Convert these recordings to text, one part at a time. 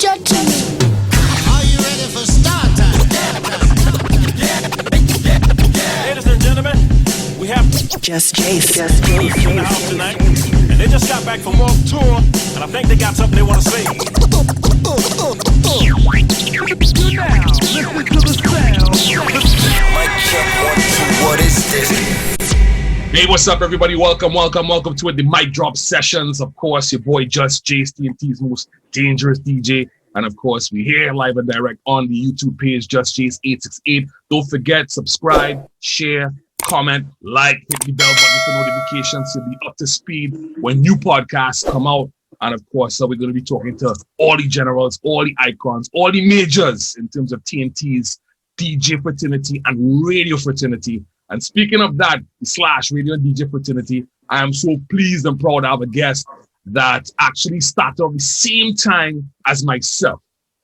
judge me. Are you ready for start time? Ladies and gentlemen, we have Jus Jase in the house tonight, and they just got back from World Tour, and I think they got something they want to say. You now listen to the sound. Mic check 1 2. What is this? Hey, what's up, everybody? Welcome to it, the Mic Drop Sessions. Of course, your boy Jus Jase, T&T's most dangerous DJ. And of course, we're here live and direct on the YouTube page, Jus Jase 868. Don't forget, subscribe, share, comment, like, hit the bell button for notifications to be up to speed when new podcasts come out. And of course, so we're going to be talking to all the generals, all the icons, all the majors in terms of T&T's DJ fraternity and radio fraternity. And speaking of that, / radio and DJ fraternity, I am so pleased and proud to have a guest that actually started at the same time as myself.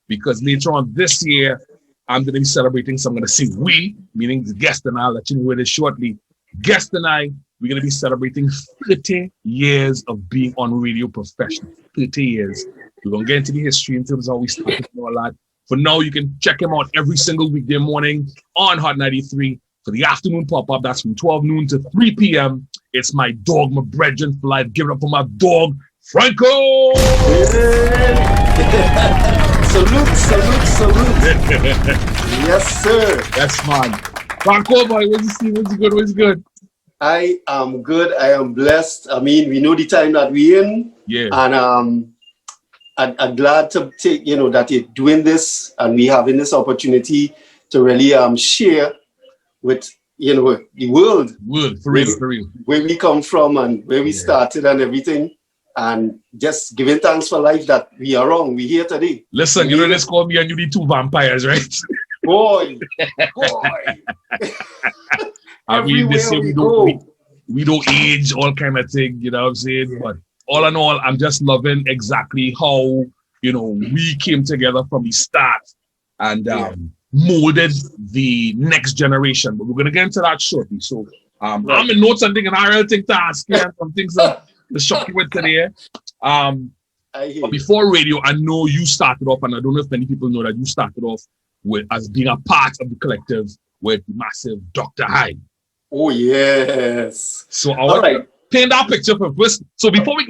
Because later on this year, I'm going to be celebrating, so I'm going to say we, meaning the guest and I'll let you know where it is shortly. Guest and I, we're going to be celebrating 30 years of being on radio professional. 30 years. We're going to get into the history in terms of how we started and all that. For now, you can check him out every single weekday morning on Hot 93. For the afternoon pop-up, that's from 12 noon to 3 p.m. It's my dog, my brethren for life. Give it up for my dog, Franco! Salute. Yes, sir. That's man. Franco, boy, what's good? I am good. I am blessed. I mean, we know the time that we're in. Yeah. And I'm glad to take, that you're doing this and we having this opportunity to really share with the world For real. Where we come from and where we started and everything, and just giving thanks for life that we are wrong. We're here today. Listen, you know this called me and you the two vampires, right? Boy. I mean, this year we don't age, all kind of thing, you know what I'm saying? But all in all, I'm just loving exactly how, we came together from the start and molded the next generation. But we're going to get into that shortly. So I'm in notes and thinking, I really think to ask you some things to shock you with today. But before radio, I know you started off, and I don't know if many people know that you started off as being a part of the collective with the massive Dr Hyde. Oh, yes. So I want to paint that picture first. So before we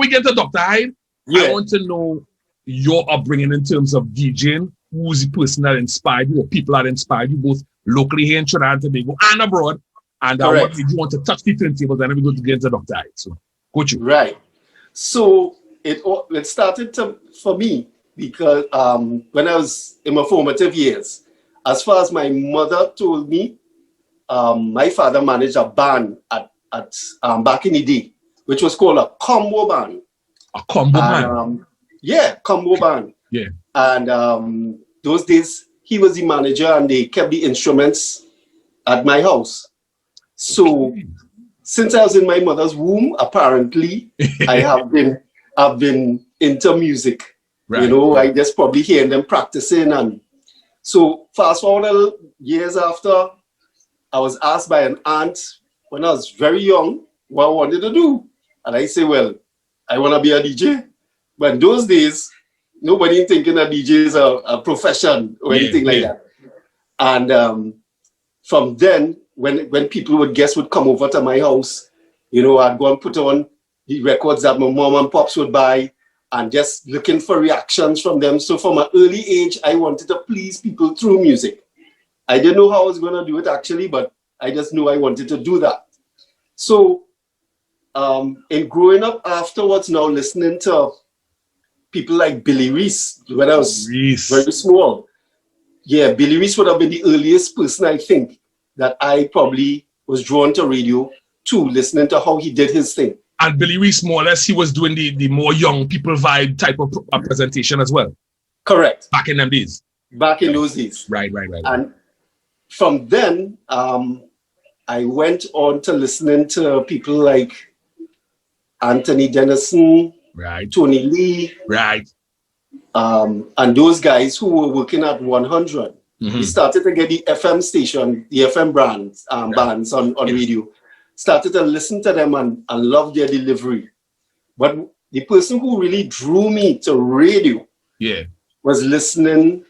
get to Dr Hyde, I want to know your upbringing in terms of DJing. Who's the person that inspired you, or people that inspired you, both locally here in Trinidad and Tobago and abroad? And what did you want to touch the turntables, and then we go to get into Dr Hyde. So, coach you. Right. So it started for me because when I was in my formative years, as far as my mother told me, my father managed a band at back in the day, which was called a combo band. A combo band? Combo band. Yeah. And those days, he was the manager and they kept the instruments at my house. So since I was in my mother's womb, apparently, I've been into music. Right. I just probably hearing them practicing. And so fast forward years after, I was asked by an aunt when I was very young what I wanted to do. And I say, well, I want to be a DJ. But in those days, nobody thinking that DJ is a profession or anything like that. And from then, when people would come over to my house, I'd go and put on the records that my mom and pops would buy and just looking for reactions from them. So from an early age, I wanted to please people through music. I didn't know how I was going to do it actually, but I just knew I wanted to do that. So in growing up afterwards, now listening to people like Billy Reese when I was very small. Yeah, Billy Reese would have been the earliest person, I think, that I probably was drawn to radio to, listening to how he did his thing. And Billy Reese, more or less, he was doing the more young people vibe type of presentation as well. Correct. Back in them days. Back in those days. Right. And from then, I went on to listening to people like Anthony Dennison, right, Tony Lee, right, and those guys who were working at 100. We started to get the FM station, the FM bands on radio. Started to listen to them and love their delivery. But the person who really drew me to radio was listening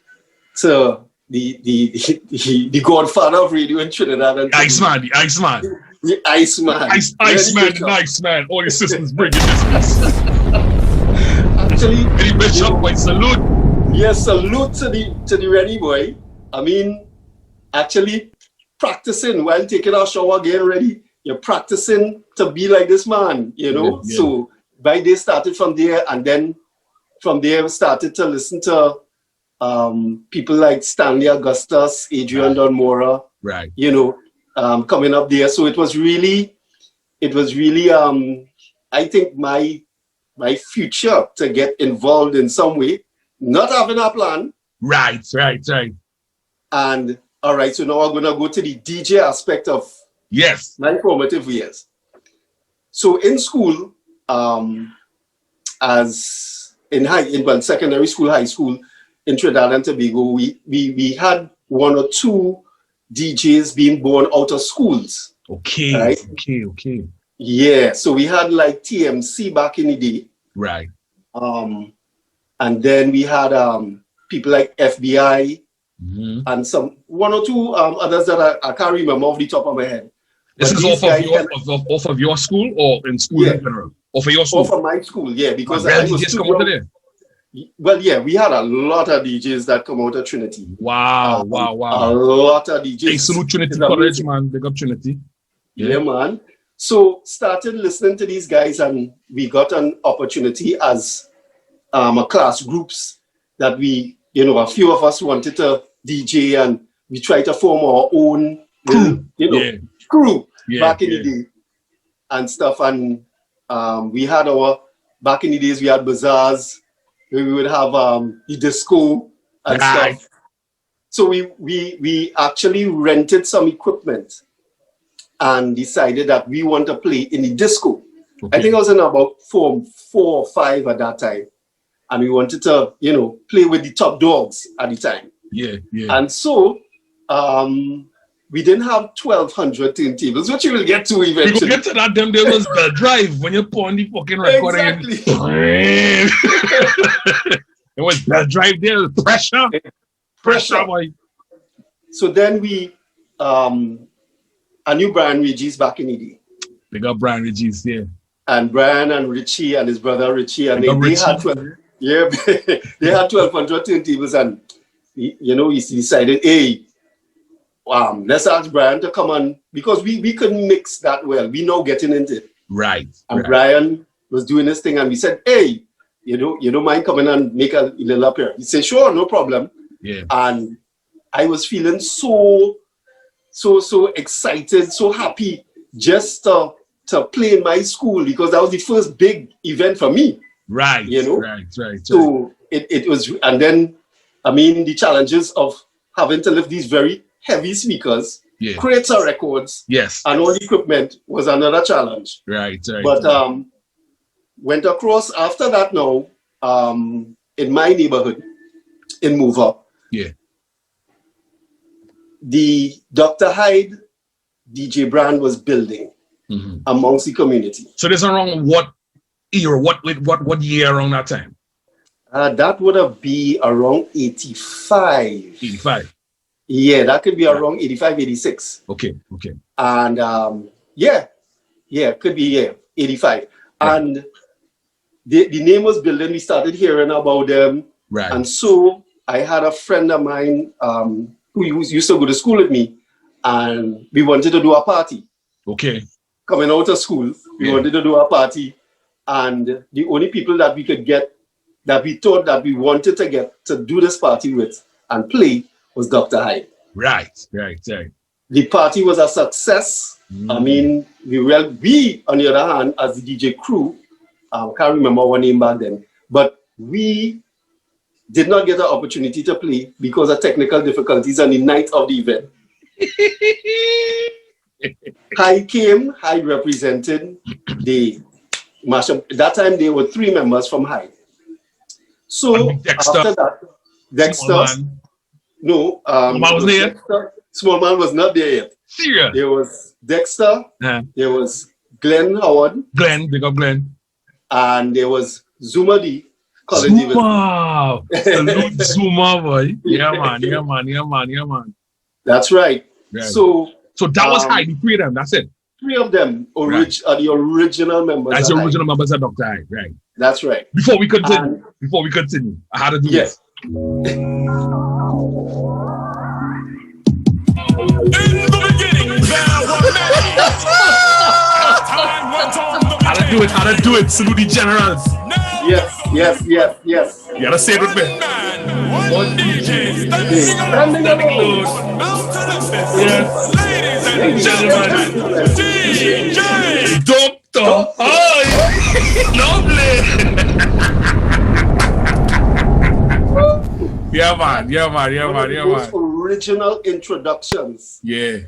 to the godfather of radio in Trinidad and Iceman, the Iceman. the Iceman. Iceman. All your sisters bringing this. Actually, Any bishop, white salute. yes, salute to the Rennie boy. I mean, actually practicing while taking our shower, getting ready. You're practicing to be like this man, you know. Yeah. So by day started from there, and then from there we started to listen to people like Stanley Augustus, Adrian Don Mora, Right. you know, coming up there. So it was really I think my future to get involved in some way, not having a plan. Right. And all right, so now I'm gonna go to the DJ aspect of Yes. my formative years. So in school, as in secondary school, high school in Trinidad and Tobago, we had one or two DJs being born out of schools. Okay. Right? Okay. Yeah, so we had like TMC back in the day. Right. And then we had people like FBI and one or two others that I can't remember off the top of my head. This But is these off of your school or in school in general? Off of your school? Off of my school, yeah, because Where I was DJs too come out of young. there? Well, yeah, we had a lot of DJs that come out of Trinity. Wow. A lot of DJs. Hey, salute Trinity It's College, amazing. man. Big up Trinity. Yeah, man. So started listening to these guys, and we got an opportunity as a class groups that we, you know, a few of us wanted to DJ, and we tried to form our own Crew. crew Yeah, back in the day and stuff. And we had back in the days we had bazaars where we would have the disco and Right. stuff. So we actually rented some equipment and decided that we want to play in the disco. Okay. I think I was in about form 4 or 5 at that time. And we wanted to, you know, play with the top dogs at the time. Yeah. And so we didn't have 1,200 turntables, which you will get to We will eventually. get to that. Them there was the drive when you put on the fucking recording. Exactly. It was the drive there. Pressure, boy. So then we, I knew Brian Regis back in the day. Big up Brian Regis, yeah. And Brian and Richie and his brother Richie, and Big up they Richie. had 12, yeah, they had 1,200 turntables, and you know, he decided, hey, let's ask Brian to come on, because we couldn't mix that well. We now getting into it. Right. And right. Brian was doing this thing, and we said, hey, you don't mind coming and make a little appearance? He said, sure, no problem. Yeah. And I was feeling so excited, so happy just to play in my school, because that was the first big event for me. Right. You know? Right. So it was, and then, I mean, the challenges of having to lift these very heavy speakers, crates of records, yes, and all the equipment was another challenge. Right. But went across after that now, in my neighborhood, in Move Up. Yeah. The Dr. Hyde DJ brand was building amongst the community. So this around what year? What year around that time? That would have been around 85. 85. Yeah, that could be around 85, 86. Okay. And could be 85. Right. And the name was building. We started hearing about them. Right. And so I had a friend of mine who used to go to school with me, and we wanted to do a party. Okay. Coming out of school, we wanted to do a party, and the only people that we could get, that we thought that we wanted to get to do this party with and play, was Dr. Hyde. Right. The party was a success. I mean, we on the other hand, as the DJ crew, can't remember our name back then, but we did not get an opportunity to play because of technical difficulties on the night of the event. Hyde represented the mashup. That time there were 3 members from Hyde. So after that, Dexter, no, Small Man was not there yet. Serious? There was Dexter, there was Glenn Howard. Big up Glenn. And there was Zuma D. Colin Davis. Zuma! Salute Zuma, boy. Yeah, man. That's right. So that was Hyde, the three of them, that's it. Three of them are the original members. That's the original members of Dr. Hyde, right? That's right. Before we continue, I had to do this. In the beginning, there were many. As time went on, How to do it. Salute the generals. Yes. You gotta say it with me. One DJ Standing alone. Yes. Ladies and gentlemen, DJ Dr. Hyde. Lovely. Yeah, man. Those original introductions. Yeah.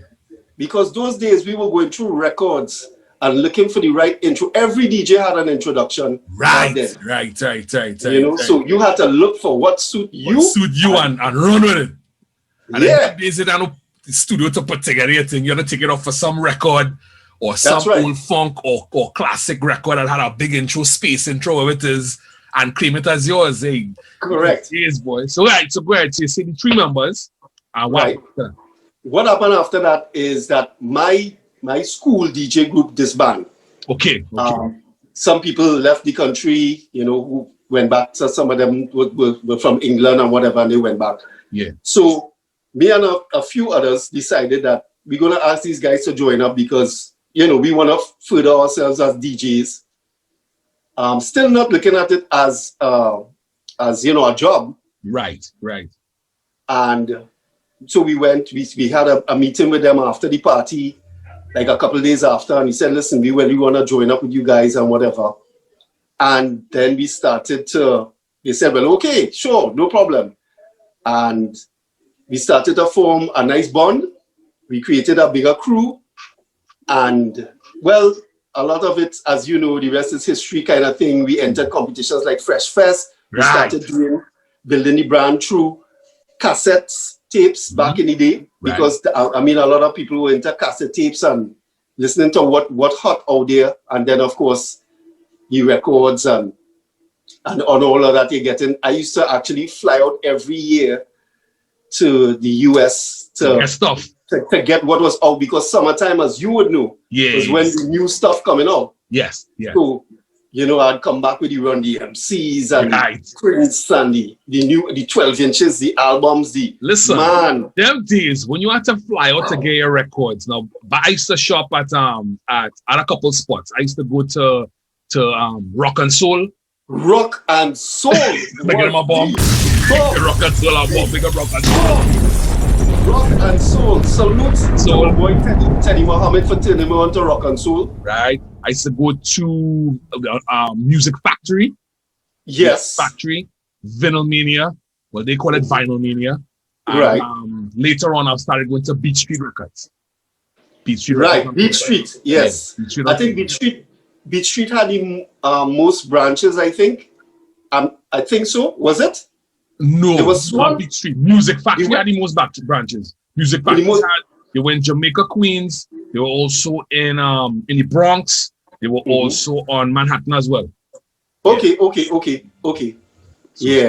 Because those days we were going through records and looking for the right intro. Every DJ had an introduction. Right. You know, so you had to look for what suit you. And run with it. And Yeah. then is it the studio to put together your thing. You have to take it off for some record or some old funk or classic record that had a big intro, space intro, whatever it is, and claim it as yours. Hey, Correct. Yes, boy. So go ahead. So you see the three members. And what happened after that is that my school DJ group disbanded. Okay. Some people left the country, you know, who went back. So some of them were from England and whatever, and they went back. Yeah. So me and a few others decided that we're going to ask these guys to join up because, you know, we want to further ourselves as DJs. Still not looking at it as you know, a job. Right. And so we had a meeting with them after the party, like a couple of days after, and he said, listen, we really want to join up with you guys and whatever. And then they said, well, okay, sure, no problem. And we started to form a nice bond. We created a bigger crew. And, well, a lot of it, as you know, the rest is history kind of thing. We entered competitions like Fresh Fest. We started building the brand through cassettes, tapes back in the day. Because, I mean, a lot of people were into cassette tapes and listening to what hot out there. And then, of course, the records and on all of that you're getting. I used to actually fly out every year to the US to get what was out, because summertime, as you would know, was when the new stuff coming out. Yes. So, you know, I'd come back with the Run DMCs and Prince and the 12 inches, the albums, Listen, man. Them days when you had to fly out to get your records. Now, but I used to shop at a couple spots. I used to go to Rock and Soul. Rock and Soul. Big up my bomb. Rock and Soul, our bomb. Big up Rock and Soul. Rock and Soul. Salute. So, boy, Teddy Muhammad for turning me on to Rock and Soul. Right. I used to go to Music Factory. Yes. Music Factory. Vinyl Mania. Well, they call it Vinyl Mania. And, right. Later on, I started going to Beach Street Records. Beach Street. Yes. Beach Street, I think Beach Street had the most branches, I think. I think so. Was it? No, it was not Beach Street. Music Factory had the most branches. Music Factory they were in Jamaica, Queens. They were also in the Bronx. They were also on Manhattan as well. Okay. So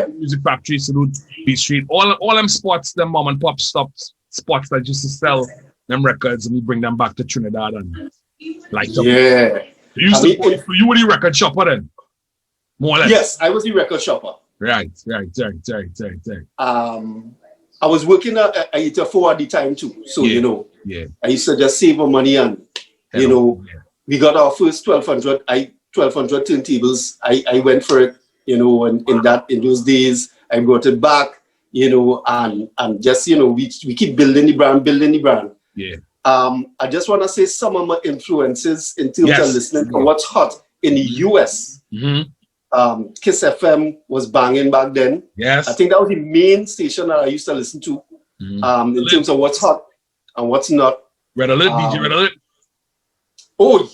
Music Factory, Salute, Beach Street. All them spots, them mom and pop spots that used to sell them records, and we bring them back to Trinidad and like them. Yeah. You were the record shopper then? More or less. Yes, I was the record shopper. Right. I was working at 84 at the time too. So, you know, I used to just save my money and, you know, we got our first 1200 turntables. I went for it, you know, and in those days, I brought it back, you know, and just, you know, we keep building the brand. Yeah. I just want to say some of my influences in terms of listening to what's hot in the US. Mm-hmm. Kiss FM was banging back then. Yes. I think that was the main station that I used to listen to in terms of what's hot and what's not. Red Alert, DJ Red Alert. Oh,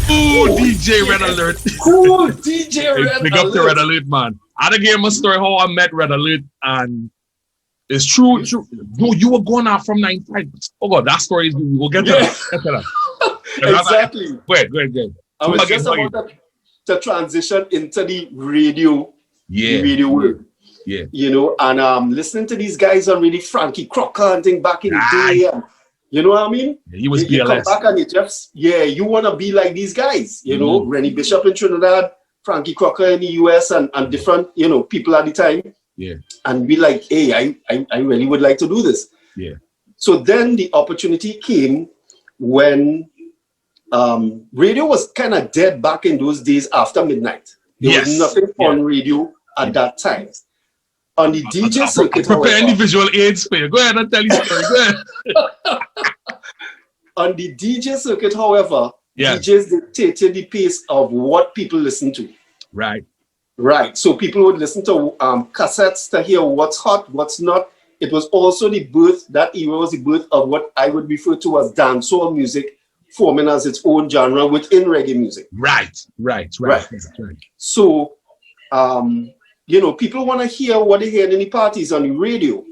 Ooh, DJ Red Alert. Cool, DJ Red Alert. Big up to Red Alert, man. I had to give him a story how I met Red Alert, and it's true. No, you were going out from 95. Oh God, that story is, we'll get to that. Exactly. Go ahead. I was just about to to transition into the radio world. Yeah. You know, and listening to these guys on really Frankie Crocker and things back in the day. And, you know what I mean? Yeah, he was you come BLS. back and you just, you want to be like these guys. You know, Rennie Bishop in Trinidad, Frankie Crocker in the US, and different, you know, people at the time. Yeah. And be like, hey, I really would like to do this. Yeah. So then the opportunity came when radio was kind of dead back in those days after midnight. There was nothing on radio at that time. On the DJ circuit, prepare any visual aids for you. Go ahead and tell your story. Go ahead. On the DJ circuit, however, Yeah. DJs dictated the pace of what people listen to. Right. Right. So people would listen to cassettes to hear what's hot, what's not. It was also the birth, that era was the birth of what I would refer to as dancehall music, forming as its own genre within reggae music. Right. So, you know, people want to hear what they hear in the parties on the radio.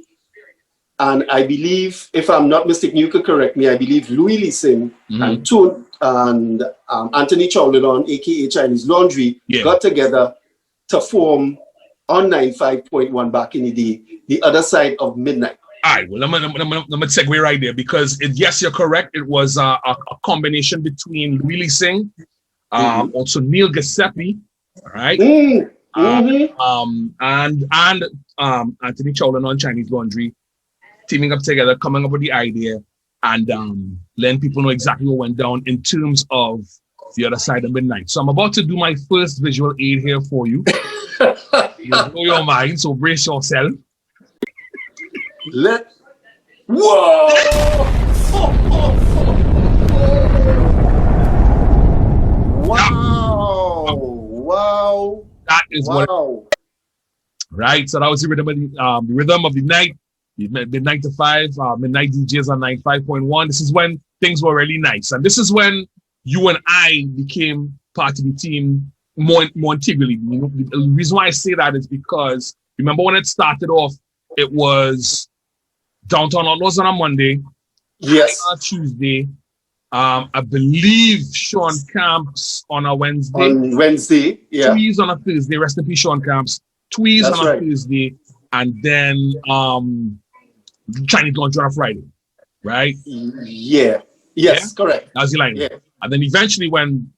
And I believe, if I'm not mistaken, you could correct me, I believe Louis Lee Singh and Tune and Anthony Chowdhury, aka Chinese Laundry, got together to form on 95.1 back in the day, the other side of midnight. All right, well, I'm gonna segue right there because yes, you're correct. It was a combination between Louis Lee Singh, also Neil Giuseppe, all right, and Anthony Chowdhury on Chinese Laundry, teaming up together, coming up with the idea, and letting people know exactly what went down in terms of the other side of midnight. So I'm about to do my first visual aid here for you. You blow your mind, so brace yourself. Whoa! Wow! That is what. Right. So that was the rhythm of the night. Midnight to 5, midnight DJs on 95.1. This is when things were really nice, and this is when you and I became part of the team more integrally. You know, the reason why I say that is because remember when it started off, it was Downtown Outlaws on a Monday, yes, on a Tuesday. I believe Sean Camps on a Wednesday. On Wednesday, yeah. Tweez on a Thursday. Rest in peace, Sean Camps. Tweez on a Thursday, and then Chinese Launch on a Friday, right? Yeah. Yes, correct. That was the line. Yeah. And then eventually when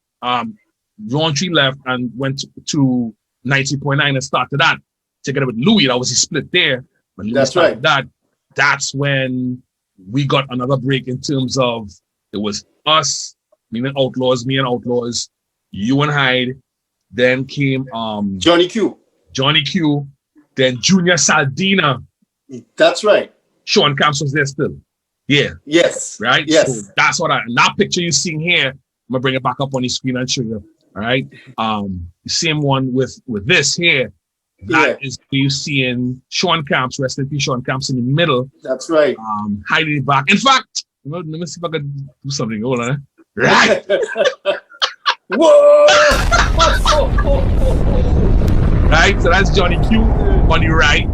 Laundry left and went to 90.9 and started that together with Louis, that was his split there. When Louis started that's when we got another break in terms of it was us, me and Outlaws, you and Hyde. Then came Johnny Q, then Junior Saldina. That's right. Sean Camps was there still. Yeah. Yes. Right? Yes. So that's what that picture you're seeing here, I'm gonna bring it back up on the screen and show you. All right. The same one with this here. That is you seeing Sean Camps, rest in peace, Sean Camps in the middle. That's right. Hiding back. In fact, let me see if I can do something. Hold on. Right. Whoa! Right, so that's Johnny Q on the right.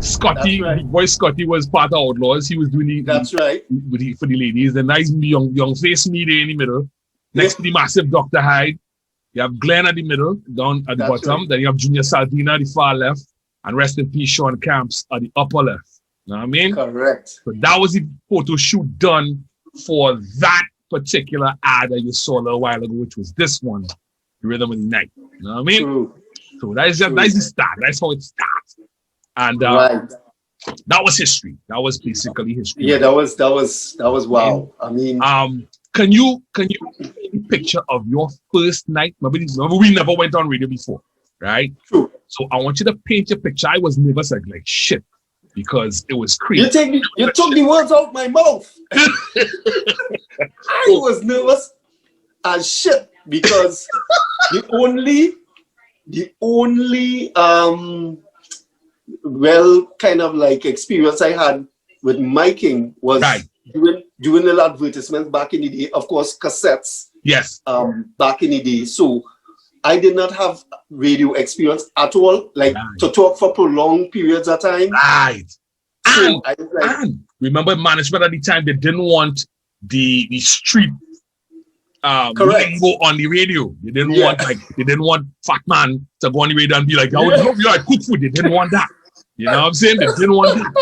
Scotty, boy Scotty was part of Outlaws. He was doing the for the ladies. The nice young face me there in the middle. Next to the massive Dr. Hyde. You have Glenn at the middle, down at the bottom. Then you have Junior Saldina at the far left. And rest in peace, Sean Camps at the upper left. You know what I mean? Correct. So that was the photo shoot done for that particular ad that you saw a little while ago, which was this one, The Rhythm of the Night. You know what I mean? True. So that's the start. That's how it starts. And that was history. That was basically history. Yeah, that was wow. I mean, can you paint a picture of your first night? Remember we never went on radio before, right? True. So I want you to paint your picture. I was nervous like shit because it was crazy. You took the words out my mouth. I was nervous as shit because the only kind of like experience I had with miking was doing the advertisements back in the day, of course, cassettes. Yes. Back in the day. So I did not have radio experience at all, like to talk for prolonged periods of time. Right. So and remember management at the time, they didn't want the street Correct. lingo on the radio. They didn't want fat man to go on the radio and be like, I would love you like cook food. They didn't want that. You know what I'm saying? They didn't want that.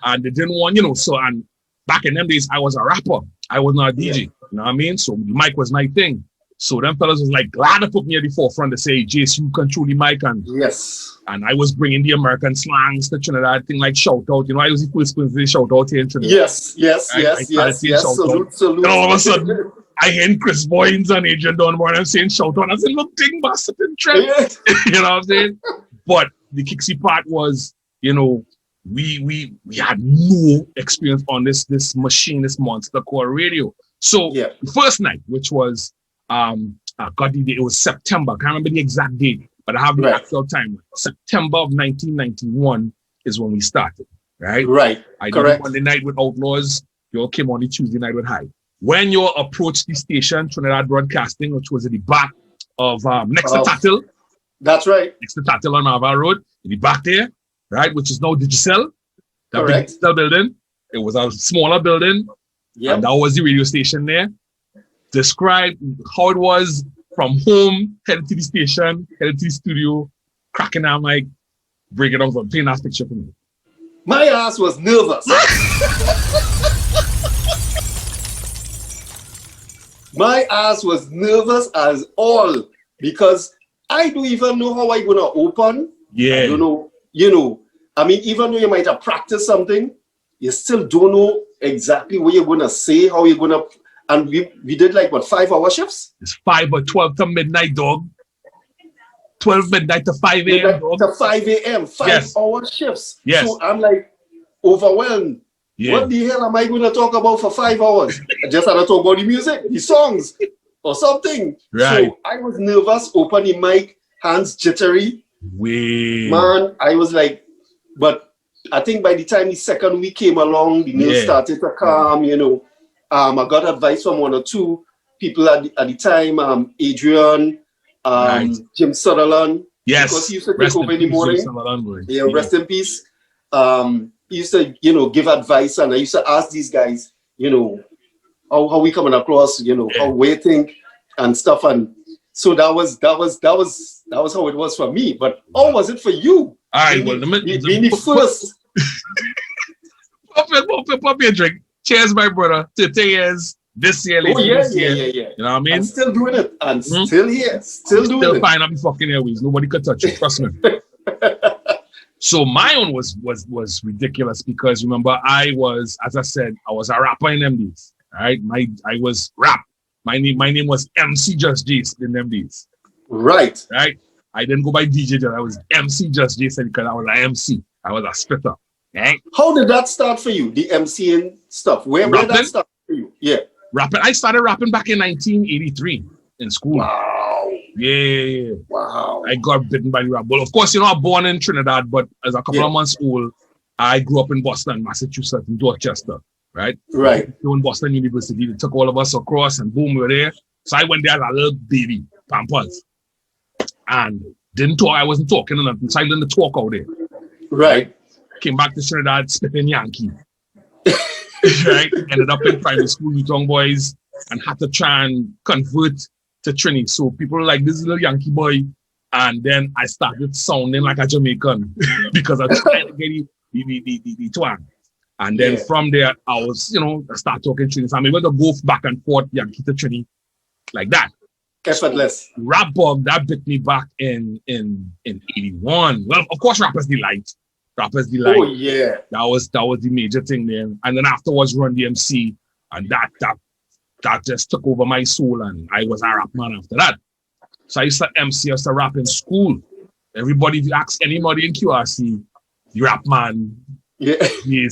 And they didn't want, and back in them days, I was a rapper. I was not a DJ. You know what I mean? So the mic was my thing. So them fellas was like glad to put me at the forefront to say, Jace, you control the mic. And I was bringing the American slangs to Trinidad, thing like shout out. I was the first person to shout out here in Trinidad. Yes. Salute. And all of a sudden, I hear Chris Boynes and Adrian Dunbar and I'm saying shout out. I said, look, thing bastard in Trent. You know what I'm saying? But the kicksy part was, we had no experience on this machine, this monster called radio. So the first night, which was it was September. I can't remember the exact date, but I have the actual time. September of 1991 is when we started. Right. I did Monday night with Outlaws. You all came on the Tuesday night with Hyde. When you approached the station, Trinidad Broadcasting, which was at the back of next to Tattle. That's right. Next to Tattle on Ava Road, in the back there, right, which is now Digicel. That big Digicel building. It was a smaller building. Yeah. And that was the radio station there. Describe how it was from home, headed to the station, headed to the studio, cracking that mic, break it down for paint that picture for me. My ass was nervous. My ass was nervous as all because I don't even know how I'm gonna open. Yeah. I don't know, I mean, even though you might have practiced something, you still don't know exactly what you're gonna say, how you're gonna. And we did 5-hour shifts? It's 5 or 12 to midnight, dog. 12 midnight to 5 a.m. dog. To 5 a.m. 5-hour shifts. Yes. So I'm overwhelmed. Yeah. What the hell am I going to talk about for 5 hours? I just had to talk about the music, the songs, or something. Right. So I was nervous, open the mic, hands jittery. Man, I was but I think by the time the second week came along, the news started to calm, I got advice from one or two people at the time, Adrian, Jim Sutherland. Yes. Because he used to take over in the morning. Rest in peace. He used to, give advice, and I used to ask these guys, how we coming across, how we think and stuff. And so that was how it was for me. But how was it for you? All right, being the first. Pop your drink. Cheers, my brother. 30 years this year. Yeah. You know what I mean? I'm still doing it. I'm still here. Still doing it. Still fine up the fucking airways. Nobody could touch it. Trust me. So my own was ridiculous because remember I was, as I said, I was a rapper in them days. Right? I was rap. My name was MC Jus Jase in them days. Right. I didn't go by DJ. I was MC Jus Jase because I was an MC. I was a spitter. Right? How did that start for you? The MCing stuff. Where did that start for you? Yeah. Rapping. I started rapping back in 1983 in school. Wow. Yeah. Wow. I got bitten by the rap. Well, of course, I was born in Trinidad, but as a couple of months old, I grew up in Boston, Massachusetts, in Dorchester. Right. So in Boston University, they took all of us across, and boom, we were there. So I went there as a little baby, Pampers, and didn't talk. I wasn't talking or nothing. So I learned to talk out there. Right. Came back to Trinidad, spitting Yankee. Right? Ended up in private school with young boys and had to try and convert to Trini. So people were like, this little Yankee boy. And then I started sounding like a Jamaican because I was trying to get the twang. And then from there, I was, I started talking Trini. So I'm able to go back and forth, Yankee to Trini, like that. Effortless. So, rap bug, that bit me back in 81. Well, of course, Rappers Delight. Oh yeah, that was the major thing there. And then afterwards, Run DMC, and that just took over my soul, and I was a rap man after that. So I used to MC, I used to rap in school. Everybody, if you ask anybody in QRC, the rap man, yes, they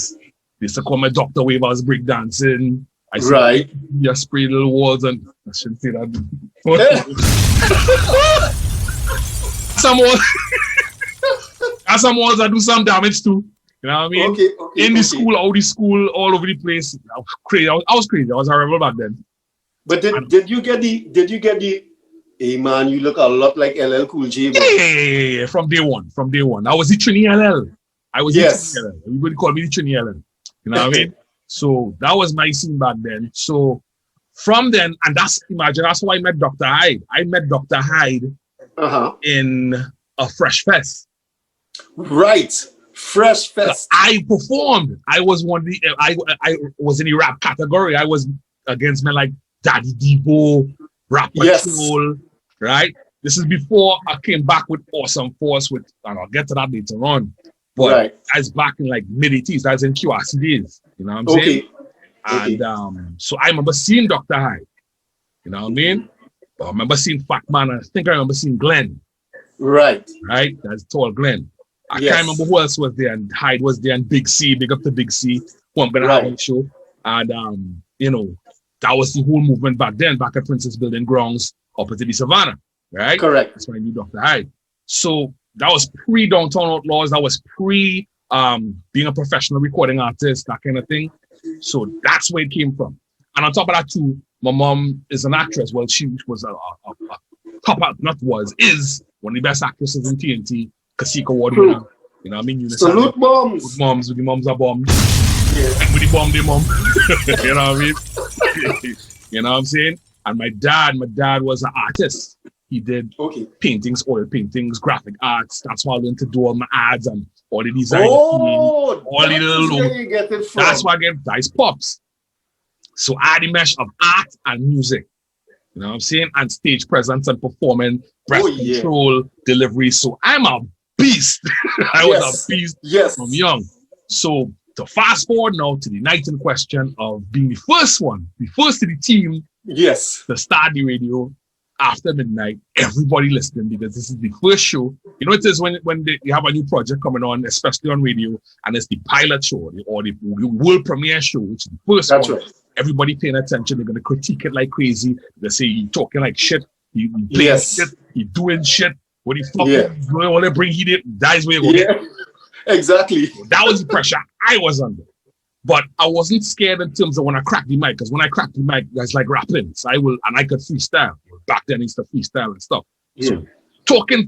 used to call me Dr. Wave. I was breakdancing. I said, you spray little walls, and I shouldn't say that. Some walls that do some damage too. You know what I mean? In the school, out the school, all over the place. I was crazy. I was crazy. I was a rebel back then. But did you get the hey man, you look a lot like LL Cool J. Yeah. From day one. I was the Trini LL. I was the Trini LL. Everybody called me the Trini LL. You know what I mean? So that was my scene back then. So from then, and that's how I met Dr. Hyde. I met Dr. Hyde in a Fresh Fest. Right. Fresh Fest. I performed. I was I was in the rap category. I was against men like Daddy Devo, Rap Patrol, right? This is before I came back with Awesome Force, and I'll get to that later on. But I was back in like mid-80s. I was in QRC days. You know what I'm saying? And so I remember seeing Dr. Hyde. You know what I mean? I remember seeing Fat Man. I think I remember seeing Glenn. Right. That's tall Glenn. I can't remember who else was there. And Hyde was there, and Big C, big up to Big C, who I'm gonna have on the show. And you know, that was the whole movement back then, back at Princess Building grounds opposite the Savannah. Right? Correct. That's when I knew Dr. Hyde. So that was pre-Downtown Outlaws. That was pre being a professional recording artist, that kind of thing. So that's where it came from. And on top of that too, my mom is an actress. Well, she was is one of the best actresses in T&T, Kasika Award winner. You know what I mean? Salute moms. Moms, with the moms are bombs. And with the bomb, they mom. You know what I mean? You know what I'm saying? And my dad was an artist. He did paintings, oil paintings, graphic arts. That's why I learned to do all my ads and all the design. All the little. That's why I get Dice Pops. So I had the mesh of art and music. You know what I'm saying? And stage presence and performing, breath control, delivery. So I'm a beast. I was a beast from young. So to fast forward now to the night in question of being the first to the team to start the radio after midnight, everybody listening, because this is the first show. You know, it is when you have a new project coming on, especially on radio, and it's the pilot show or the world premiere show, which is the first one. Right. Everybody paying attention. They're going to critique it like crazy. They say you're talking like shit. You playing shit. You're doing shit. What you fucking doing? All they bring he did. That is where you're going. Exactly. So that was the pressure I was under. But I wasn't scared in terms of when I cracked the mic, because when I cracked the mic, it's like rapping. So I could freestyle. Back then, I used to freestyle and stuff. So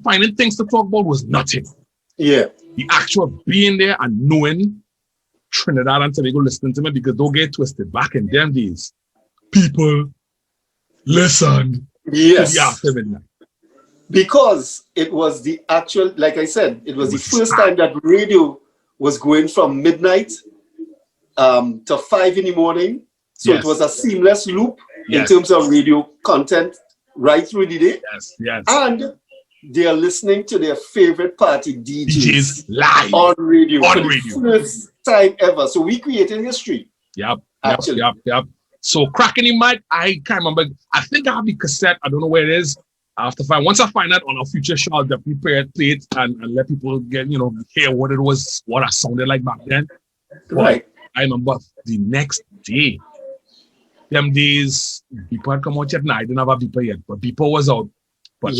finding things to talk about was nothing. Yeah. The actual being there and knowing Trinidad and Tobago listening to me, because don't get twisted. Back in them days, people listened to the after midnight. Because it was the actual, like I said, it was the first time that radio was going from midnight to 5 in the morning. So it was a seamless loop in terms of radio content right through the day. And they are listening to their favorite party DJs live on radio. First time ever. So we created history. Yep. So cracking the mic, I can't remember. I think I have the cassette. I don't know where it is. I have to find. Once I find that on a future show, I'll definitely play it and let people get, hear what it was, what I sounded like back then. Right. But I remember the next day. Them days, people had come out yet. I didn't have a beeper yet, but beeper was out. But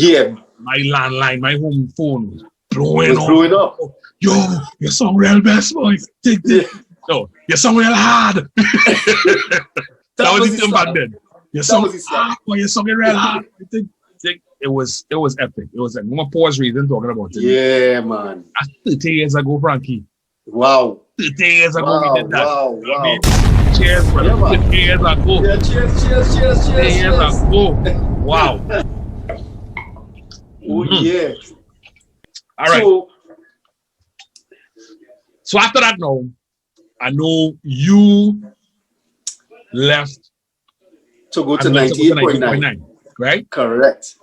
my landline, my home phone was blowing up. Yo, your song real best, boy. Take this. No, your song real hard. that was the thing back then. Your song hard, boy. Your song real hard. It was epic. It was like my pause reason talking about it. Yeah, man. That's 30 years ago, Frankie. Wow. 30 years ago we did that. Wow. I mean, cheers, brother. 30 years ago. Yeah, cheers. 30 years ago. Wow. Oh, yeah. All right. So after that now, I know you left to go to 98.9. Right? Correct.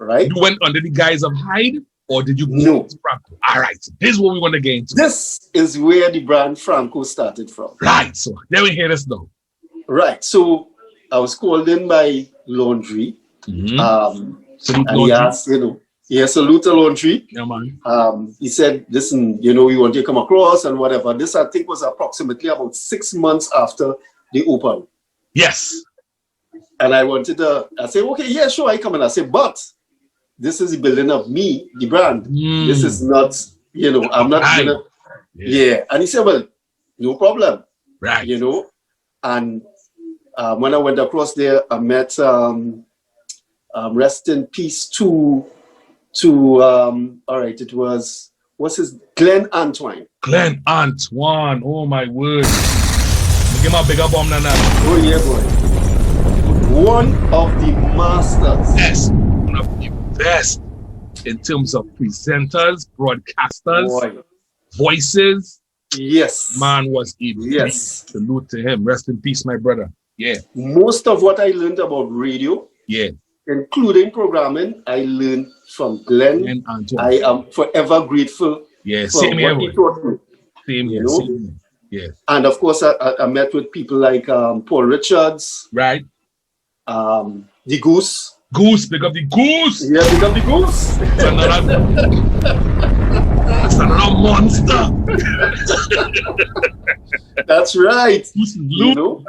Right. You went under the guise of Hyde, or did you go to Franco? All right. So this is what we want to get into. This is where the brand Franco started from. Right. So then we hear this now. Right. So I was called in by Laundry. Salute and Laundry. He asked, salute to Laundry. Yeah, man. He said, listen, we want you to come across and whatever. This, I think, was approximately about 6 months after the open. Yes. And I said, okay, yeah, sure, I come in. I said, but this is the building of me, the brand. This is not, I'm not going to. Yeah. And he said, well, no problem. Right. And when I went across there, I met, rest in peace to all right, it was, Glenn Antoine. Glenn Antoine, oh my word. Give him a bigger bomb than that. Oh yeah, boy. one of the masters. Yes, one of the best in terms of presenters, broadcasters, Boy. voices. Yes. Man was a Yes. big salute to him. Rest in peace, my brother. Yeah. Most of what I learned about radio, Yeah. including programming, I learned from Glenn. And Antoine. I am forever grateful Yeah, for same here. what he taught me. Same You here. know? Same here. Yeah. And of course, I met with people like Paul Richards, Right. the Goose. Goose, pick up the goose. Yeah, pick up the Goose. It's another monster. That's right. Goose is You loose. know?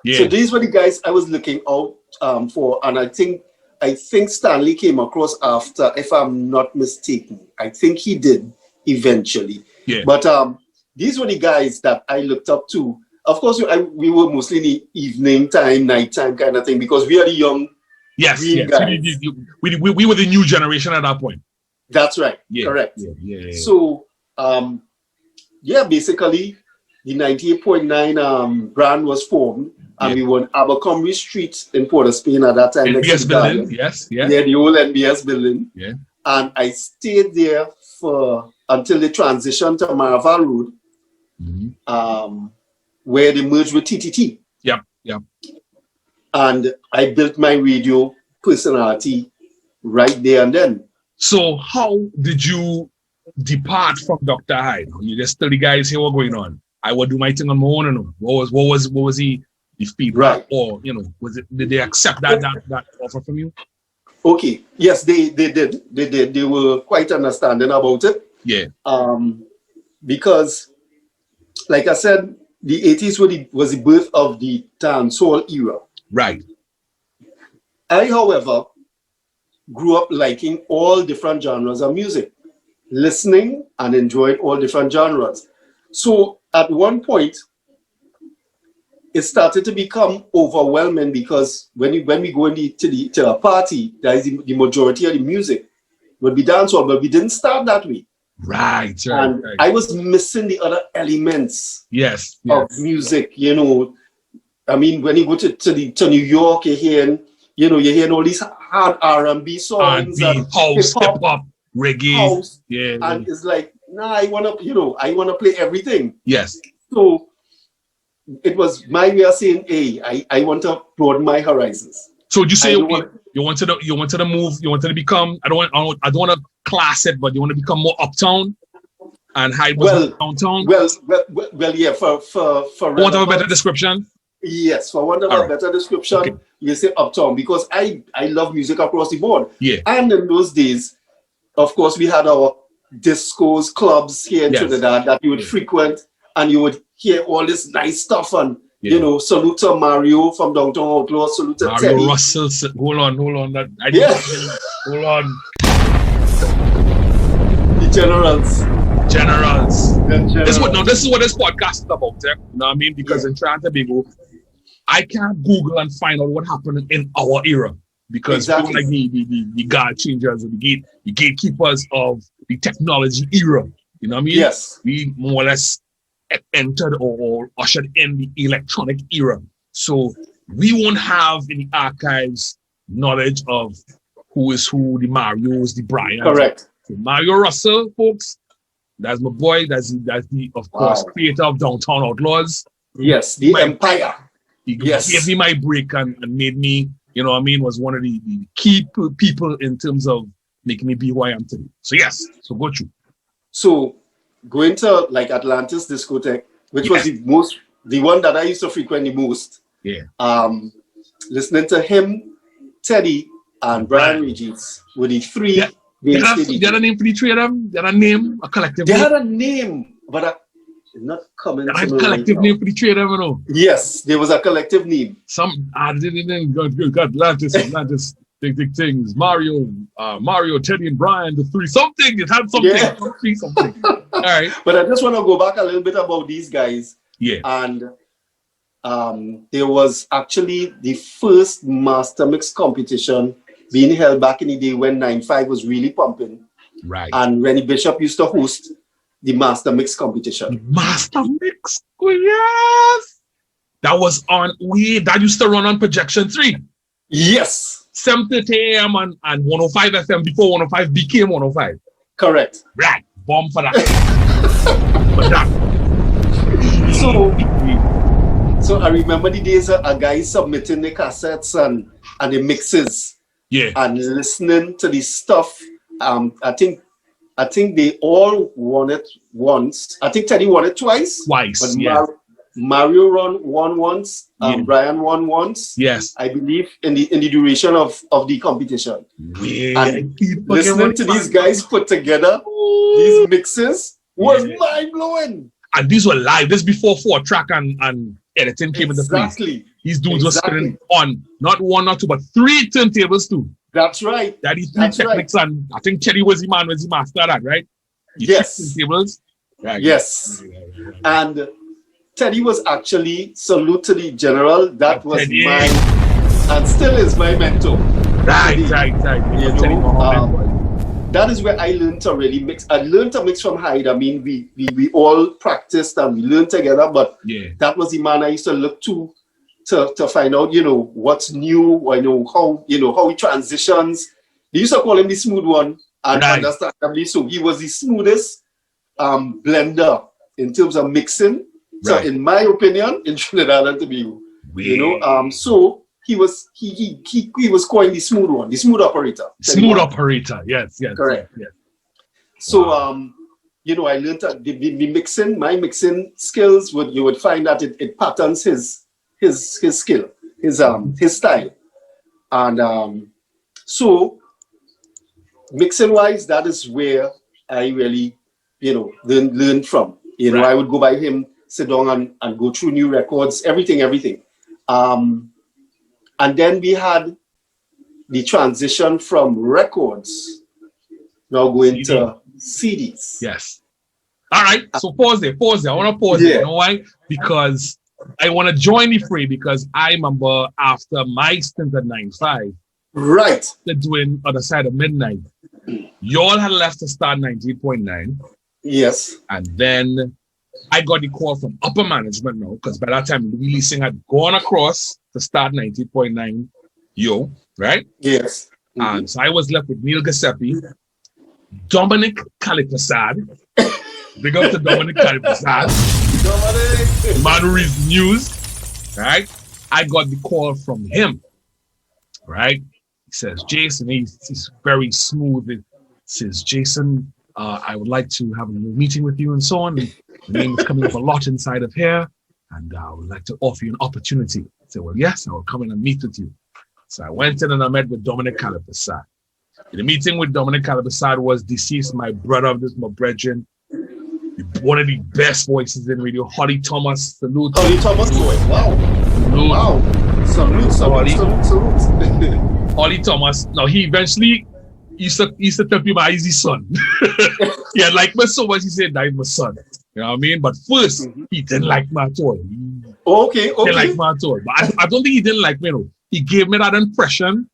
Yeah. So these were the guys I was looking out for, and I think Stanley came across after, if I'm not mistaken. I think he did eventually. Yeah. But these were the guys that I looked up to. Of course, we were mostly in the evening time, night time kind of thing, because we are the young. Yes. green Yes. guys. We were the new generation at that point. That's right. Yeah. Correct. Yeah. So, basically, the 98.9 brand was formed, and we were on Abercrombie Street in Port of Spain at that time. next to NBS the building. garden. Yes. Yeah. Yeah, the old NBS building. Yeah. And I stayed there until they transitioned to Marva Road, where they merged with TTT. Yep. And I built my radio personality right there and then. So how did you depart from Dr. Hyde? You just tell the guys here what going on. I will do my thing on my own. And what was the feedback? Right. Or did they accept that offer from you? Okay. Yes, they did. They did. They were quite understanding about it. Yeah. Because, like I said, the 80s was the birth of the dancehall era. Right. I, however, grew up liking all different genres of music, listening and enjoying all different genres. So at one point, it started to become overwhelming because when we go to a party, that is the majority of the music would be dancehall, but we didn't start that way. Right. And I was missing the other elements Yes. of music, you know. I mean, when you go to New York, you're hearing all these hard R&B songs, and house, hip hop, reggae. house, Yeah. and it's like, I wanna play everything. Yes. So it was my way of saying, hey, I want to broaden my horizons. So would you say you wanted to move, you wanted to become, I don't want to class it, but you want to become more uptown and Hyde was downtown? Well, yeah, for Want to have a better description? Yes, for want of a better description, you say uptown, because I love music across the board. Yeah. And in those days, of course, we had our discos, clubs here in Trinidad that you would frequent, and you would hear all this nice stuff, and salute to Mario from Downtown Outlaw, salute to Mario Teddy. Russell, hold on. Hold on. The Generals. This is what this podcast is about, you know what I mean? Because in Trinidad and Tobago, I can't Google and find out what happened in our era, because we were like the guard changers, the gatekeepers of the technology era. You know what I mean? Yes. We more or less entered or ushered in the electronic era. So we won't have in the archives knowledge of who is who, the Marios, the Brian. Correct. So Mario Russell, folks, that's my boy. That's the of course creator of Downtown Outlaws. Yes, the Empire. He gave me my break and made me, you know what I mean, was one of the key people in terms of making me be who I am today. So yes, so go through. So going to like Atlantis Discotheque, which was the one that I used to frequent the most. Yeah. Listening to him, Teddy, and Brian Regis were the three. Yeah. They had a name for the three of them? They had a name, a collective name? They had a name, but it's not coming to me. A collective name for the three of them, you know? Yes, there was a collective name. Didn't got Atlantis, big things. Mario, Teddy, and Brian, the three something. It had something. Yeah. Something. All right. But I just want to go back a little bit about these guys. Yeah. And there was actually the first master mix competition being held back in the day when 9-5 was really pumping. Right. And Rennie Bishop used to host the master mix competition. Master mix? Oh, yes. That was on, that used to run on Projection 3. Yes. 7:30 a.m. and 105 FM before 105 became 105. Correct. Right. Bomb for that. For that. So I remember the days of a guy submitting the cassettes and the mixes. Yeah. And listening to the stuff. I think they all won it once. I think Teddy won it twice. But yeah. Mario won once. Brian won once. Yes. I believe in the duration of the competition. Yeah. And listening to these guys put together these mixes was mind blowing. And these were live. This before 4-track and editing came into place. Exactly. These dudes were spinning on not 1, not 2, but 3 turntables too. That's right. That is 3 techniques, right. And I think Teddy was the master of that, right? Yes. Turntables. Right. Yes. And Teddy was actually, salute to the general, that was Teddy. my, and still is my mentor. Right. You know, that is where I learned to really mix. I learned to mix from Hyde. I mean, we all practiced and we learned together, but that was the man I used to look to find out, you know, what's new, I know how he transitions. They used to call him the smooth one, and understandably so. He was the smoothest blender in terms of mixing. So in my opinion, in Trinidad and Tobago, you know, so he was coined the smooth one, the smooth operator. Smooth operator, yes. Correct. Yes. So you know, I learned that the mixing, my mixing skills you would find that it patterns his skill, his style. And so mixing wise, that is where I really, you know, learned from. You know, I would go by him, sit down and go through new records, everything. And then we had the transition from records now going to CDs. Yes. All right. So pause there. I want to pause there. You know why? Because I want to join the fray, because I remember after my stint at 9-5, they're doing Other Side of Midnight. You all had left to start 98.9. Yes. And then I got the call from upper management now, because by that time, Louis Leasing had gone across to start 90.9 right? Yes. And so I was left with Neil Giuseppe, Dominic Calipasad. Big up to Dominic Calipasad. The man who reads news, right? I got the call from him, right? He says, Jason, he's very smooth. He says, Jason, I would like to have a little meeting with you and so on. The name is coming up a lot inside of here, and I would like to offer you an opportunity. I said, well, yes, I will come in and meet with you. So I went in and I met with Dominic Calipasad. The meeting with Dominic Calipasad was deceased, my brother of this, my brethren, one of the best voices in radio, Holly Thomas. Salute. Holly Thomas, boy. Wow. Salute. Wow. Salute. Holly Thomas. Now, he eventually used to tell people he's his son. Yeah, like me so much, he said, that is my son. You know what I mean? But first, he didn't like me at all. Okay. He didn't like me at all. But I don't think he didn't like me, though. He gave me that impression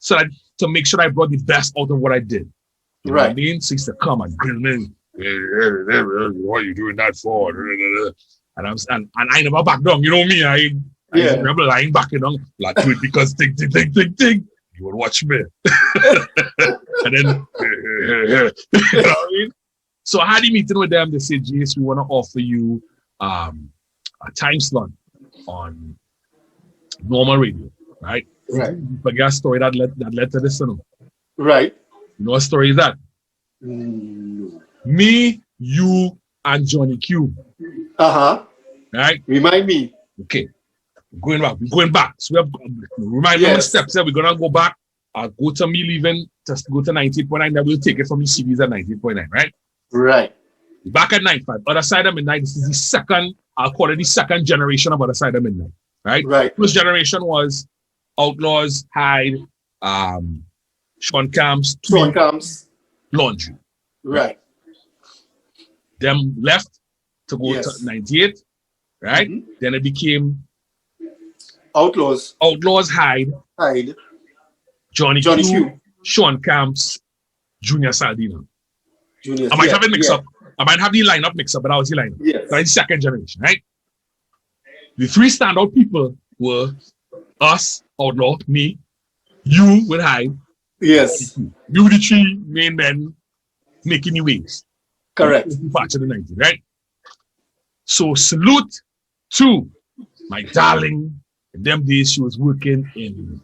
so that to make sure I brought the best out of what I did. You know what I mean? So he used to come and grill me. What are you doing that for? And I never back down. You know me, I remember lying back down. Like, do it because think. You will watch me. And then, you know what I mean? So I had a meeting with them. They said, Jace, we want to offer you a time slot on normal radio, right? But a story that led to this, you know? Right. You know what story is that? Me, you, and Johnny Q. Right? Remind me. Okay. We're going back. So we have remind me of the steps here. We're gonna go back. I'll go to me leaving, just go to 90.9, then we'll take it from the CDs at 90.9, right? Right. Back at 95. Other Side of Midnight. This is the second, I'll call it the second generation of Other Side of Midnight. Right? Right. First generation was Outlaws, Hyde, Sean Camps, Laundry. Right. Them left to go to 98, right? Then it became Outlaws, Hyde, Johnny Q, Sean Camps, Junior Saldina. I might have it mixed up. I might have the lineup mixed up, but I was the lineup. Yes. That's the second generation, right? the three standout people were us, Outlaw, me, you with Hyde. Yes. We were the three main men making the waves. Correct. Part of the 90s, right? So salute to my darling. In them days, she was working in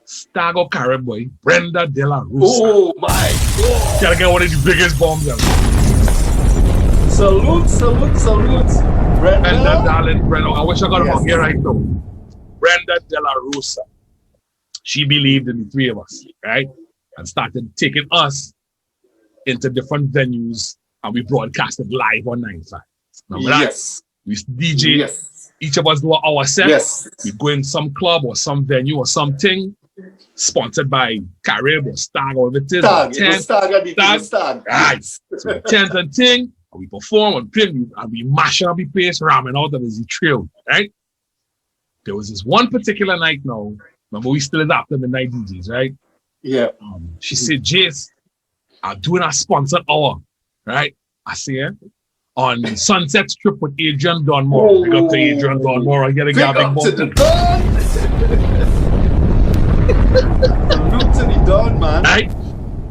Stago Caraboy, Brenda De La Rosa. Oh my God. Gotta get one of the biggest bombs ever. Salute. Brenda, darling, Brenda. I wish I got her on here right now. Brenda De La Rosa. She believed in the three of us, right? And started taking us into different venues, and we broadcasted live on 95. Remember that? Yes. We DJ. Yes. Each of us do our set. Yes. We go in some club or some venue or something, sponsored by Carib or Stag or whatever it is. Stag. It was Stag. Right. So tent and thing, and we perform and play, and we mash up the place, ramming out of the trail, right? There was this one particular night now. Remember, we still is after the night DJs, right? Yeah. She said, Jace, I'm doing a sponsored hour, right? I say, on Sunset Strip with Adrian Donmore. Big up to Adrian Donmore. I get a big Don. Salute to the Don, man. Right?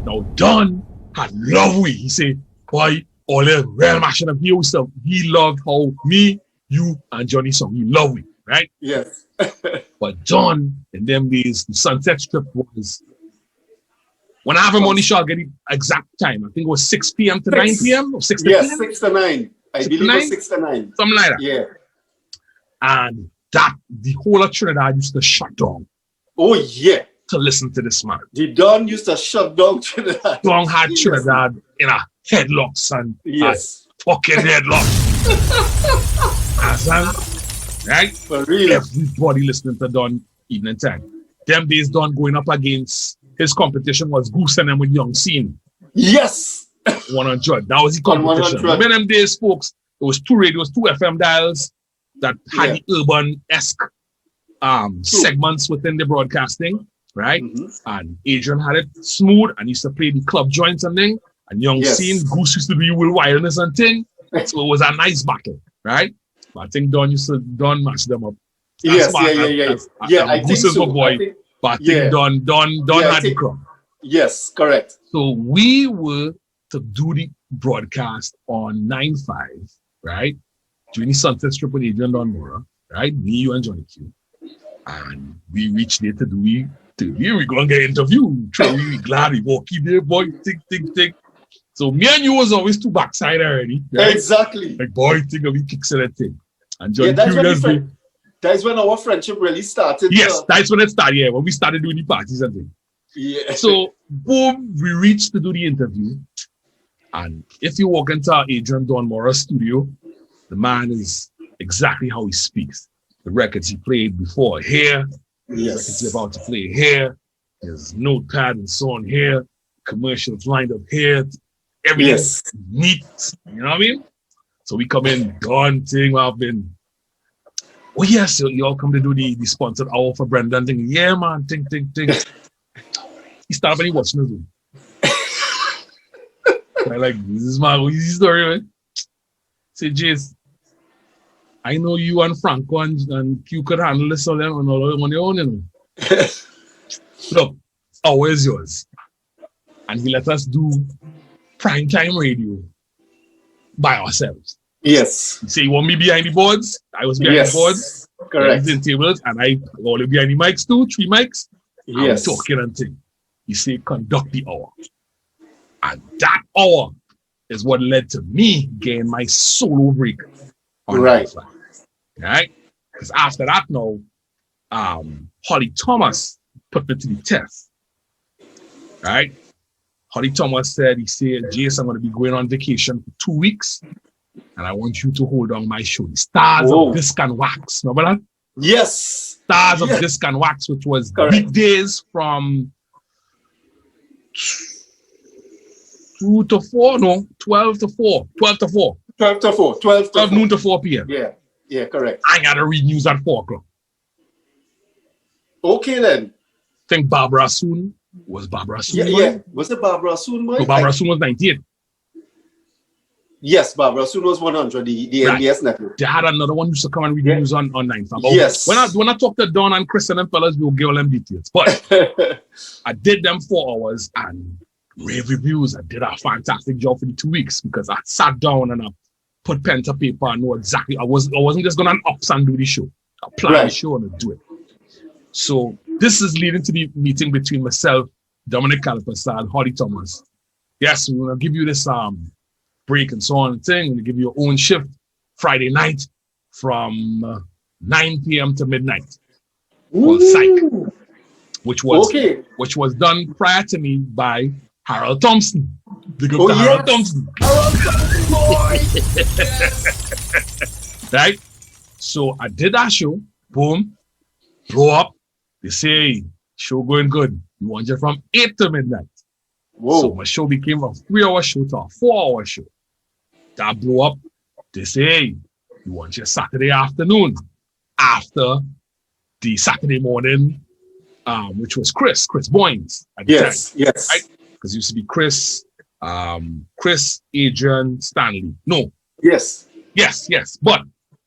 Now, Don had love we. He said, boy, all the real mashing up here stuff. He loved how me, you, and Johnny song. He loved we, right? Yes. But John, in them days, the Sunset Strip was, when I have him on the show, I'll get the exact time. I think it was 6 p.m. to 9 p.m. or 6 to 10? 6 to 9. I believe it was 6 to 9. Something like that. Yeah. And that, the whole of Trinidad used to shut down Oh, yeah. to listen to this man. The Don used to shut down Trinidad. Don had Trinidad in a headlock, son. Yes. A fucking headlock. Understand? Right? For real. Everybody listening to Don evening time. Them days Don going up against his competition was Goose and them with Young Scene. Yes. 100. That was the competition. Remember them days, folks, it was 2 radios, 2 FM dials that had the urban-esque segments within the broadcasting, right? And Adrian had it smooth and used to play the club joints and thing. And Young Scene, Goose used to do Will Wildness and thing. So it was a nice battle, right? But I think Don used to match them up. Yes, yeah. I Goose think is so. my boy. But I think Don had the crowd. Yes, correct. So we were to do the broadcast on 9-5, right? During the Sunset Strip with Adrian Donmora, right? Me, you, and Johnny Q. And we reached there to do the we gonna get interviewed. We glad we walk in there, boy. Tick. So me and you was always two backside already. Right? Exactly. Like, boy, think of we kicks that thing. And Johnny Q that's when our friendship really started. Yes, that's when it started, yeah, when we started doing the parties and things. Yeah. So, boom, we reached to do the interview. And if you walk into our Adrian Donmora's studio, the man is exactly how he speaks. The records he played before here, the records he's about to play here, his notepad and so on here, commercials lined up here, everything neat, you know what I mean? So we come in, done thing, I've been, oh yes, so you all come to do the sponsored hour for Brendan, thinking, yeah man, think. He started when he watching the room. I like, this is my easy story, man. Say, Jace, I know you and Franco and Q could handle this on your own, you know. Look, hour is yours. And he let us do primetime radio by ourselves. Yes. He say, you want me behind the boards? I was behind the boards. Correct. In tables, and I all behind the mics too, 3 mics. Yes. I'm talking and thing. He say, conduct the hour. And that hour is what led to me getting my solo break. Right. Because after that now, Holly Thomas put me to the test. Right? Holly Thomas said, Jace, I'm going to be going on vacation for 2 weeks. And I want you to hold on my show. The Stars of Disc and Wax. Remember that? Yes. Stars of Disc and Wax, which was weekdays from 2 to 4, no, 12 to 4. 12 noon to 4 p.m. Yeah, correct. I got to read news at 4 o'clock. Okay, then. I think Barbara Soon was Barbara Soon. Yeah. Was it Barbara Soon, boy? No, Barbara Soon was 98. Yes, Barbara Soon was 100, the Right. NBS network. They had another one used to come and read the news on 9 But Yes. When I talk to Don and Chris and them fellas, we'll give all them details. But I did them 4 hours and rave reviews. I did a fantastic job for the 2 weeks because I sat down and I put pen to paper and know exactly. I wasn't just going to ups and do the show. I planned the show and I do it. So this is leading to the meeting between myself, Dominic Calipasa, and Holly Thomas. Yes, we're going to give you this break and so on and thing. We'll give you your own shift Friday night from 9 p.m. to midnight. Called Psych, which was done prior to me by Harold Thompson. Big up to Harold Thompson. Right? So I did that show. Boom. Blow up. They say, show going good. You want you from 8 to midnight. Whoa. So my show became a 3-hour show to a 4-hour show. That blew up. They say, hey, you want your Saturday afternoon after the Saturday morning, which was Chris Boynes at the time. Yes. Right? Because it used to be Chris, Adrian, Stanley. No. Yes. But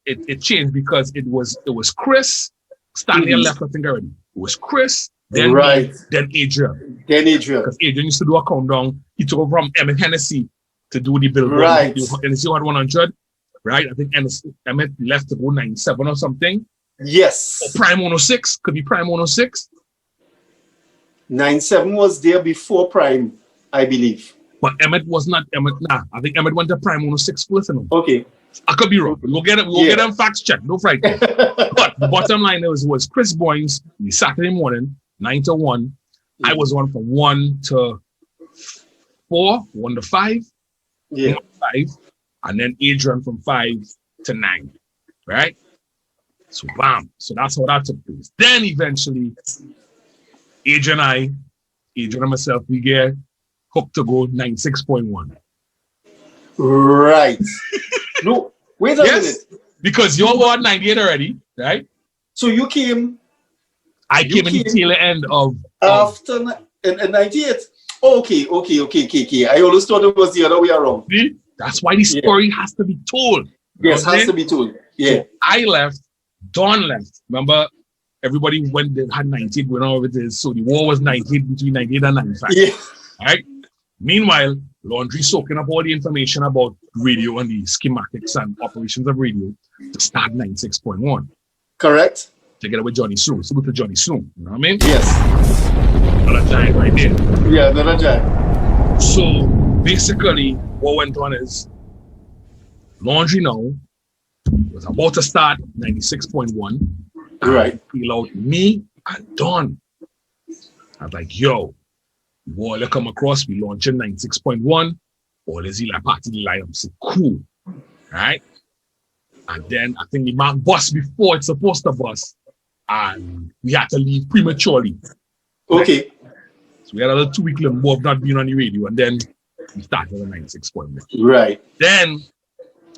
it changed because it was Chris, Stanley left, I think already. It was Chris, then me, then Adrian. Because Adrian used to do a countdown. He took over from Emmett Hennessy to do the Billboard. Right. Hennessy had 100, right? I think Emmett left to go 97 or something. Yes. Or Prime 106. Could be Prime 106. 97 was there before Prime, I believe. But Emmett was not Emmett. Nah, I think Emmett went to Prime 106 first. Okay. I could be wrong. We'll get it. We'll get them facts checked. No fright. But the bottom line was Chris Boynes, the Saturday morning, 9 to 1. I was on from 1 to 4, 1 to 5. Yeah. 5. And then Adrian from 5 to 9. Right? So bam. So that's how that took place. Then eventually, Adrian and myself, we get hooked to go 96.1. Right. No, wait a minute. Because you were at 98 already, right? So you came. I came in the tail end of after in 98. Okay. I always thought it was the other way around. See? That's why the story has to be told. Yes, has to be told. Yeah. So I left, Don left. Remember, everybody went they had 98 going on with this. So the war was 98 between 98 and 95. Yeah. All right. Meanwhile, Laundry soaking up all the information about radio and the schematics and operations of radio to start 96.1. Correct. Together with Johnny Soon. So with Johnny Soon. You know what I mean? Yes. Another giant right there. Yeah, another giant. So basically, what went on is Laundry now was about to start 96.1. Right. Feel out me and Don. I was like, yo, boy, they come across, we launching 96.1. All is like part of the lineup. So cool. Right? And then I think the man bust before it's supposed to bust. And we had to leave prematurely. Okay. So we had a little 2-week limbo of not being on the radio. And then we started on 96.1. Right. Then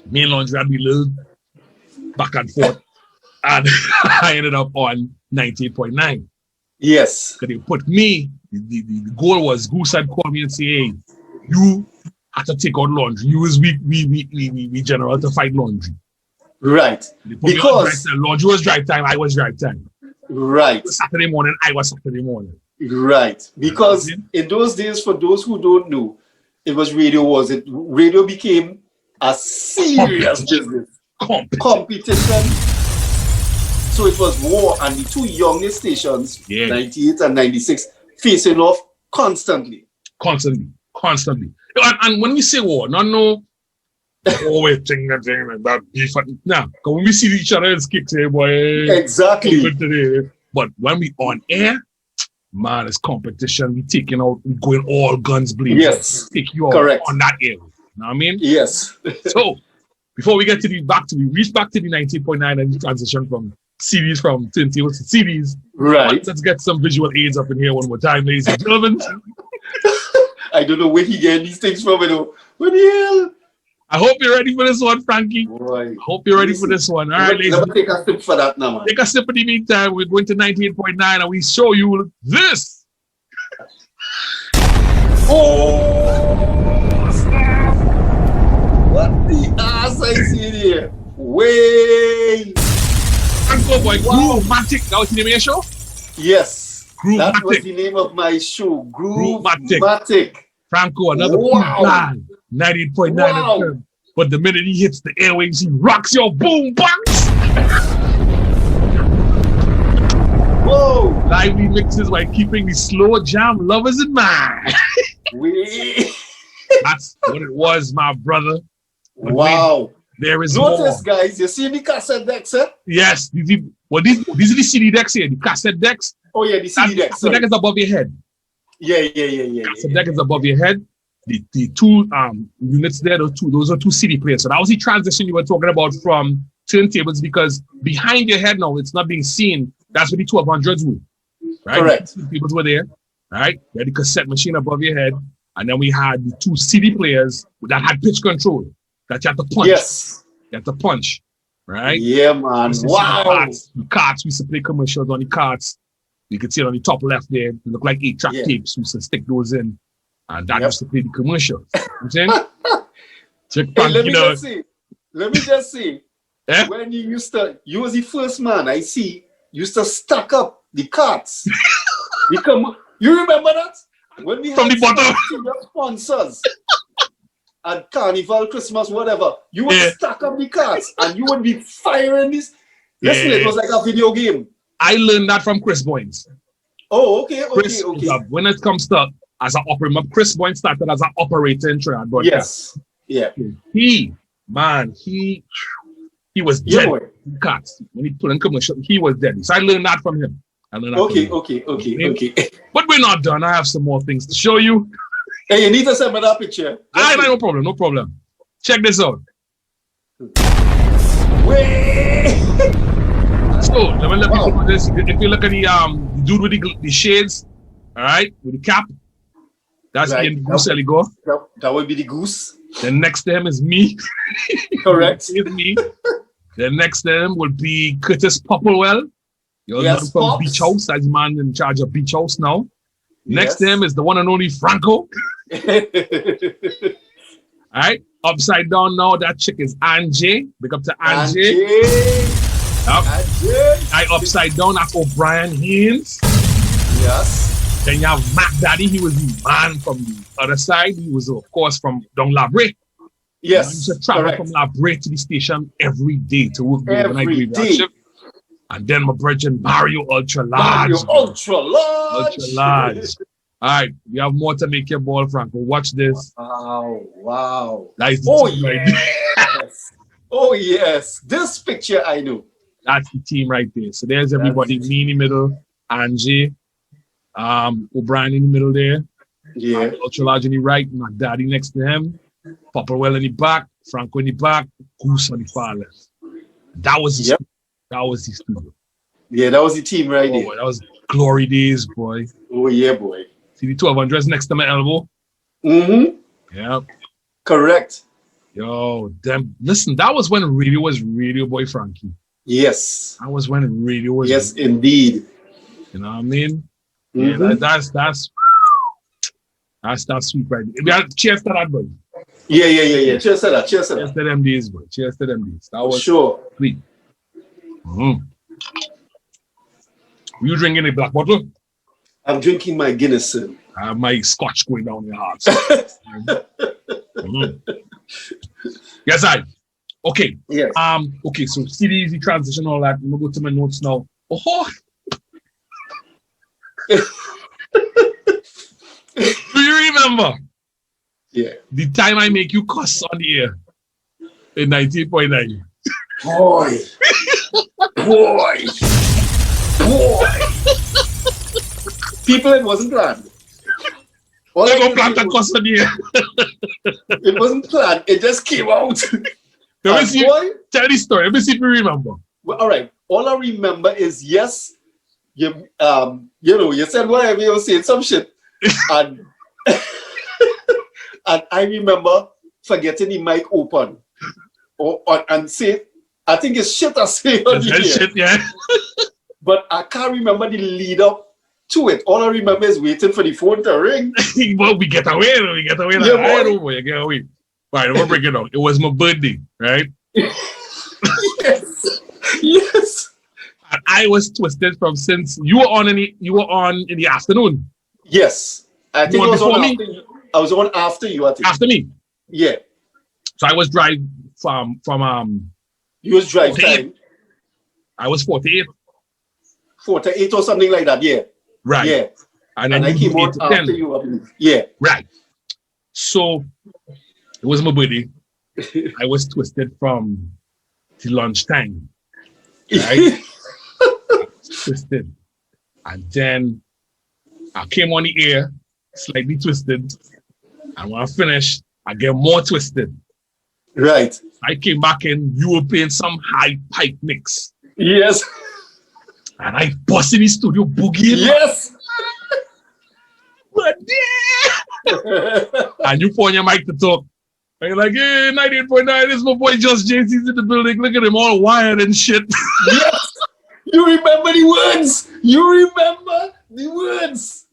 me and Laundry had a little back and forth. And I ended up on 98.9. Yes. Because they put me, the goal was Goose had called me and say, hey, you have to take out Laundry. You was we general to fight Laundry. Right. Because Laundry was drive time, I was drive time. Right. Saturday morning, I was Saturday morning. Right. Because in those days, for those who don't know, it was radio became a serious business. Competition. So it was war, and the two youngest stations, 98 and 96, facing off constantly. Constantly. And when we say war, no always thing like that beef. Nah, because when we see each other, it's kicks, hey boy. Exactly. But when we on air, man, it's competition. We taking out, we going all guns blazing. Yes. Take you out correct. On that air. You know what I mean? Yes. So before we get to we reach back to the 90.9 and transition from CDs from T&T to CDs. Right. Let's get some visual aids up in here one more time, ladies and gentlemen. I don't know where he getting these things from, you know. What the hell? I hope you're ready for this one, Frankie. Right. I hope you're ready for this one. All right, ladies. Let me take a sip for that now, man. Take a sip in the meantime. We're going to 98.9 and we show you this. Oh! What? boy, Groomatic. That was the name of your show? Yes. That was Groomatic. the name of my show. Groomatic. Groomatic. Franco, another plan. 98.9 FM. But the minute he hits the airwaves, he rocks your boom box. Whoa. Lively mixes while keeping the slow jam lovers in mind. That's what it was, my brother. But Wow. wait, there is Notice, more. guys, you see the cassette decks, eh? Yes. These are the CD decks here, the cassette decks. Oh, yeah, the CD decks. The deck is above your head. Yeah. The deck is above your head. The two units there, those are two CD players. So that was the transition you were talking about from turntables, because behind your head now, it's not being seen. That's where the 1200s were. Right? Correct. The turntables were there. Right? You had the cassette machine above your head. And then we had the two CD players that had pitch control that you had to punch. Yes. You had to punch. Right? Yeah, man. Wow. The carts, we used to play commercials on the carts. You can see it on the top left there. They look like 8-track tapes. We used to stick those in. And that used to play the commercials. You know what I'm saying? Hey, let me just say, Eh? when you was the first man I see used to stack up the carts. You remember that? When we From had the bottom. senior sponsors at Carnival, Christmas, whatever, you would stack up the carts and you would be firing this. Listen, it was like a video game. I learned that from Chris Boynes. Oh, okay. Chris, when it comes to as an operator, Chris Boynes started as an operator in Trinidad broadcast. Yes. Yeah. He was dead. Carts. When he put in commercial, he was dead. So I learned that from him. Okay. But we're not done. I have some more things to show you. Hey, you need to send me that picture. No problem. Check this out. Wait. So let me let people know this. If you look at the dude with the shades, all right, with the cap, that's Ian Goose Eligo. That would be the goose. Then next to him is me. Correct. It's me. Then next to him will be Curtis Popplewell. You're from Pops. Beach House. That's the man in charge of Beach House now. Next Yes. to him is the one and only Franco. All right. Upside down now, that chick is Angie. Big up to Angie. Yep. Upside down, that's O'Brien Haynes. Yes. Then you have Mac Daddy. He was the man from the other side. He was, of course, from down La Brea. Yes. He used to travel from La Brea to the station every day to work the overnight Every graveyard day. shift. And then my brethren, Mario Ultra Large. Ultra large. Ultra Large. All right, we have more to make your ball, Franco. Watch this. Wow. That is the team right there. Yes. Oh, yes. This picture I know. That's the team right there. So there's everybody. Me in the middle, Angie, O'Brien in the middle there. Yeah. Ultra Large in the right, my daddy next to him, Popplewell in the back, Franco in the back, Goose on the far left. That was the That was the studio. Yeah, that was the team right there. Boy, that was glory days, boy. Oh, yeah, boy. See the 1200s next to my elbow? Mm-hmm. Yep. Correct. Yo, damn. Listen, that was when radio was radio, boy, Frankie. Yes. That was when radio was Yes, indeed. You know what I mean? Mm-hmm. Yeah, that's sweet, right? Cheers to that, boy. Yeah. Cheers to that. Cheers to them days, boy. Cheers to them days. That was sweet. Mm-hmm. You drinking a black bottle? I'm drinking my Guinness, sir. I have my scotch going down your heart. Mm-hmm. Yes, okay. Yes. Okay, so see the easy transition, all that. I'm gonna go to my notes now. Oh. Do you remember? Yeah. The time I make you cuss on the air in 19.9. Boy. People, it wasn't planned. All I go plan to cuss on the air. It wasn't planned. It just came out. Let me see. Tell the story. Let me see if you remember. Well, all right. All I remember is you said whatever you were saying, some shit, and and I remember forgetting the mic open, and say, I think it's shit I say on the air. Shit, yeah. But I can't remember the lead up to it. All I remember is waiting for the phone to ring. Well, we get away. Yeah, boy. You get away. All right, we'll break it down. It was my birthday, right? Yes. And I was twisted from since you were on in the afternoon. Yes. I think You I on was before on me? after you. I was on after you, I think. After me. Yeah. So I was driving from You was drive 48. time. I was 48. 4 to 8 or something like that. Yeah. Right. Yeah. And then And I you came do 8 on to after 10. you, I believe. Yeah. Right. So it was my birthday. I was twisted from the lunchtime. Right? Twisted. And then I came on the air, slightly twisted. And when I finished, I get more twisted. Right. I came back in, you were playing some high pipe mix. Yes. And I bust in the studio boogieing. Yes. But yeah. And you put on your mic to talk. And you're like, hey, 98.9, this is my boy Jus Jase. He's in the building. Look at him all wired and shit. Yes. You remember the words. You remember the words.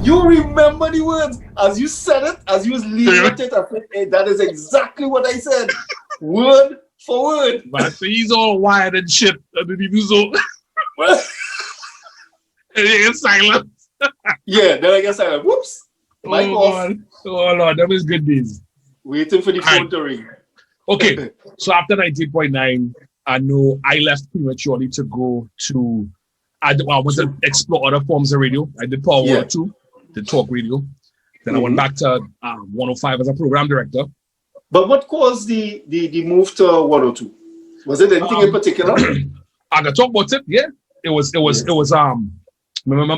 You remember the words. As you said it, as you was leaving at it, I said, hey, that is exactly what I said. Word for word. But so he's all wired and shit. And then he do so. And he gets silent. Yeah, then I guess I went, whoops. Mic off. God. Oh, Lord. That was good days. Waiting for the phone Right. to ring. Okay. So after 90.9, I know I left prematurely to go to, I want to explore other forms of radio. I did Power 102, the talk radio. Then I went back to 105 as a program director. But what caused the move to 102? Was it anything in particular? I can talk about it. Yeah, it was. Remember,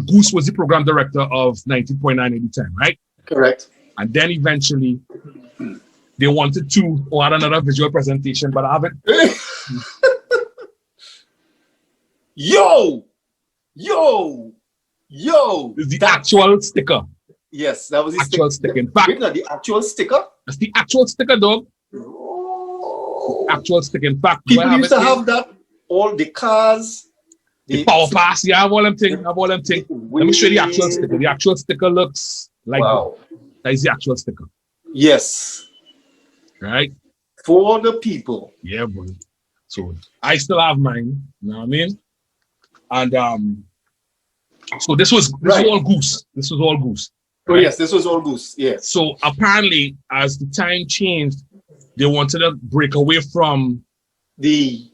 Goose was the program director of 90.9 at the time, right? Correct. And then eventually they wanted to add another visual presentation, but I haven't. Yo! It's the actual sticker. Yes, that was the Actual sticker. In fact, Wait, no, the actual sticker? that's the actual sticker, dog. Oh. Actual sticker. In fact, People I used to it have that. All the cars. the power pass. Yeah, I have all them things. Let me show you the actual sticker. The actual sticker looks like Wow. that is the actual sticker, Yes. right? For the people. Yeah, boy. So I still have mine. You know what I mean? And so this was all Goose. This was all Goose. Oh, yes, this was all Goose. Yes. So apparently, as the time changed, they wanted to break away from The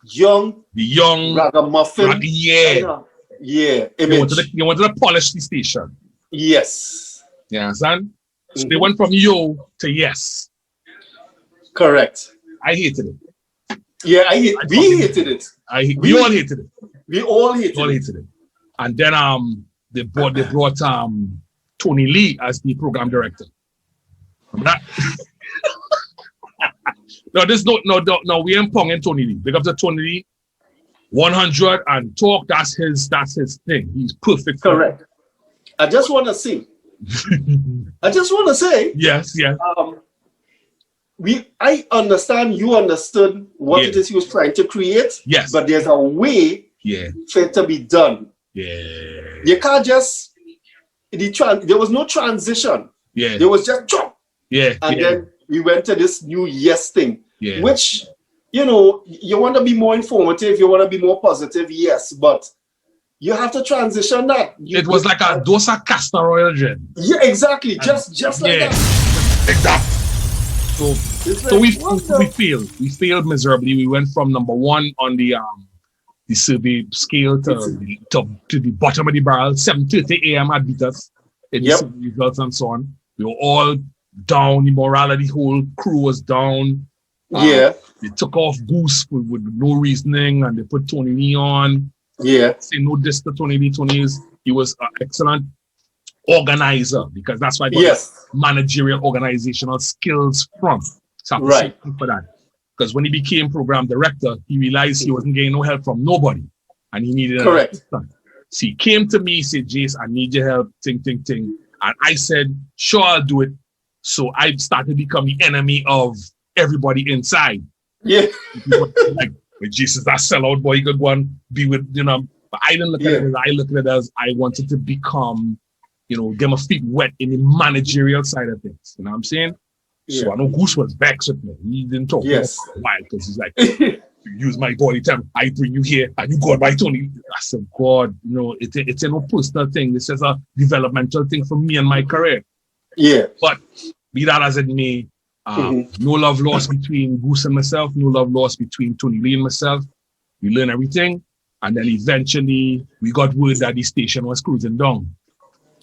young Yeah. ragamuffin. Yeah. They Image. wanted to polish the station. Yes. You understand? So they went from yo to yes. Correct. I hated it. Yeah, we hated it. We all hated it. We all hated All it. hated it. And then they brought Tony Lee as the program director. Remember that? No, we ain't ponging Tony Lee. Big up to Tony Lee. 100 and talk, that's his thing. He's perfect. Correct. I just want to say. Yes. I understand you understood what it is he was trying to create. Yes. But there's a way for it to be done. Yeah. You can't just there was no transition. Yeah. There was just chop. Yeah. And then we went to this new yes thing. Yeah. Which, you want to be more informative, you want to be more positive, yes, but you have to transition that. It was like a dosa castor oil gen. Yeah, exactly. Just like that. Exactly. So we failed. We failed miserably. We went from number one on the survey scale to the bottom of the barrel. 7:30 a.m. had beat us in the survey results and so on. We were all down. The morale of the whole crew was down. They took off Goose with no reasoning, and they put Tony Lee on. Yeah. Say no diss to Tony Lee. He was an excellent organizer, because that's why I got managerial organizational skills from. So I have to for that. Because when he became program director, he realized he wasn't getting no help from nobody, and he needed an assistant. So he came to me, said, Jace, I need your help, ting. And I said, sure, I'll do it. So I started to become the enemy of everybody inside. Yeah. Like, Jace is that sellout boy, good one, be with, but I didn't look at it as, I looked at it as I wanted to become, get my feet wet in the managerial side of things. You know what I'm saying? So I know Goose was vexed with me. He didn't talk Yes. for a while because he's like, you use my body time, I bring you here, and you go by Tony. I said, God, no, it's a no personal thing. This is a developmental thing for me and my career. Yeah. But be that as it may, no love lost between Goose and myself, no love lost between Tony Lee and myself. We learned everything. And then eventually we got word that the station was closing down.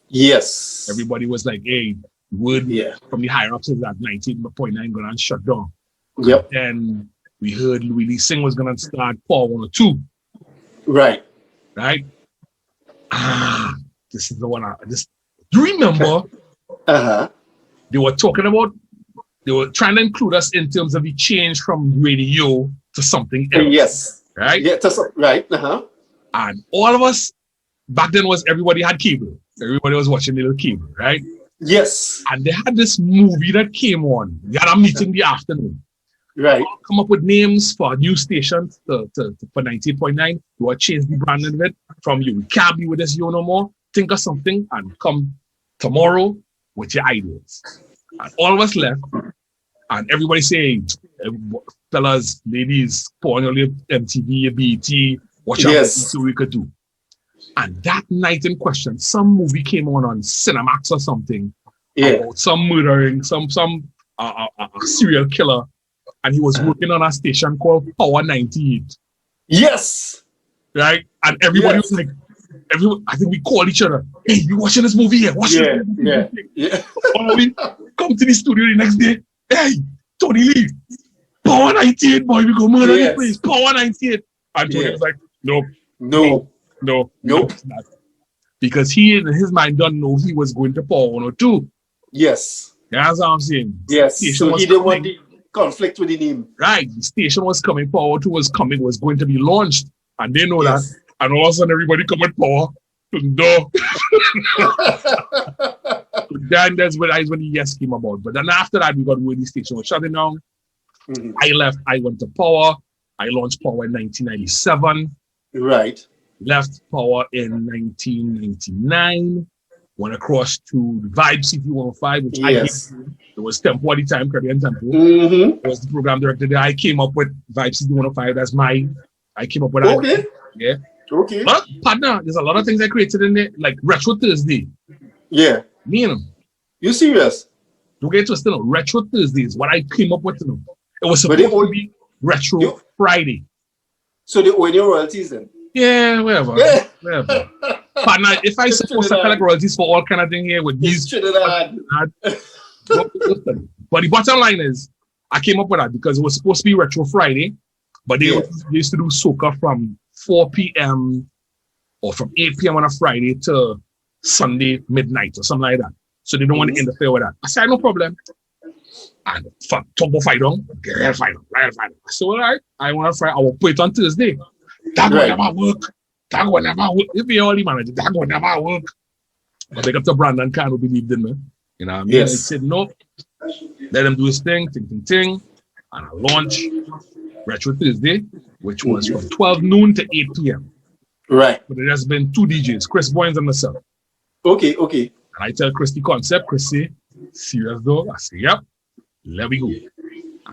Yes. Everybody was like, hey, word from the higher ups is that 19.9 gonna shut down. Yep. And we heard Louis Lee Singh was gonna start Power 102. Right. Right? This is the one do you remember they were talking about, they were trying to include us in terms of the change from radio to something else. Yes. Right? Yeah, right. And all of us, back then everybody had cable. Everybody was watching little cable, right? Yes. And they had this movie that came on. They had a meeting in the afternoon. Right. Come up with names for new stations for 98.9. We will change the branding of it from you. We can't be with this yo no more. Think of something and come tomorrow with your ideas. And all of us left. And everybody saying, fellas, ladies, put on your MTV, BET, watch out, see what we could do. And that night in question, some movie came on Cinemax or something about some murdering, some serial killer, and he was working on a station called Power 98. Yes. Right? And everybody was like, I think we called each other, hey, you watching this movie here? Watch this movie. Yeah. We come to the studio the next day, hey, Tony Lee, Power 98, boy, we go murder this place, Power 98. And Tony was like, no. Because he in his mind don't know he was going to Power 102. Yes. That's what I'm saying. Yes. So he didn't want the conflict with the name. Right. The station was coming, Power 102 was coming, was going to be launched. And they know that. And all of a sudden everybody come with Power to the door. Then that's when the yes came about. But then after that, we got word the station was shutting down. I left, I went to Power. I launched Power in 1997. Right. Left Power in 1999. Went across to Vibe City 105, which I did. It was Tempo at the time, Caribbean Tempo. I was the program director there. I came up with Vibe City 105. That's mine. I came up with that. Okay. Yeah. Okay. But partner, there's a lot of things I created in there, like Retro Thursday. Yeah. Me and him. You serious? Don't get twisted. Retro Thursday is what I came up with. It was supposed to be Retro Friday. So they owe your royalties then? Yeah, whatever. Whatever. Partner, if I supposed to collect royalties for all kind of thing here with these Trinidad. But the bottom line is, I came up with that because it was supposed to be Retro Friday, but they used to do soca from 4 p.m. or from 8 p.m. on a Friday to Sunday midnight or something like that. So they don't want to interfere with that. I said, no problem. And fuck, talk about fight on. Right, fight on. So all right, I want to fight. I will put it on Thursday. That will never work. That will never work. If you're only manager, that will never work. But they got to Brandon Khan who believed in me. You know what I mean? Yes. I said, no, let him do his thing. And I launched Retro Thursday, which was from 12 noon to 8 p.m. Right. But it has been 2 DJs, Chris Boynes and myself. Okay. And I tell Chris the concept. Chris say, serious though? I say, yep. Let me go.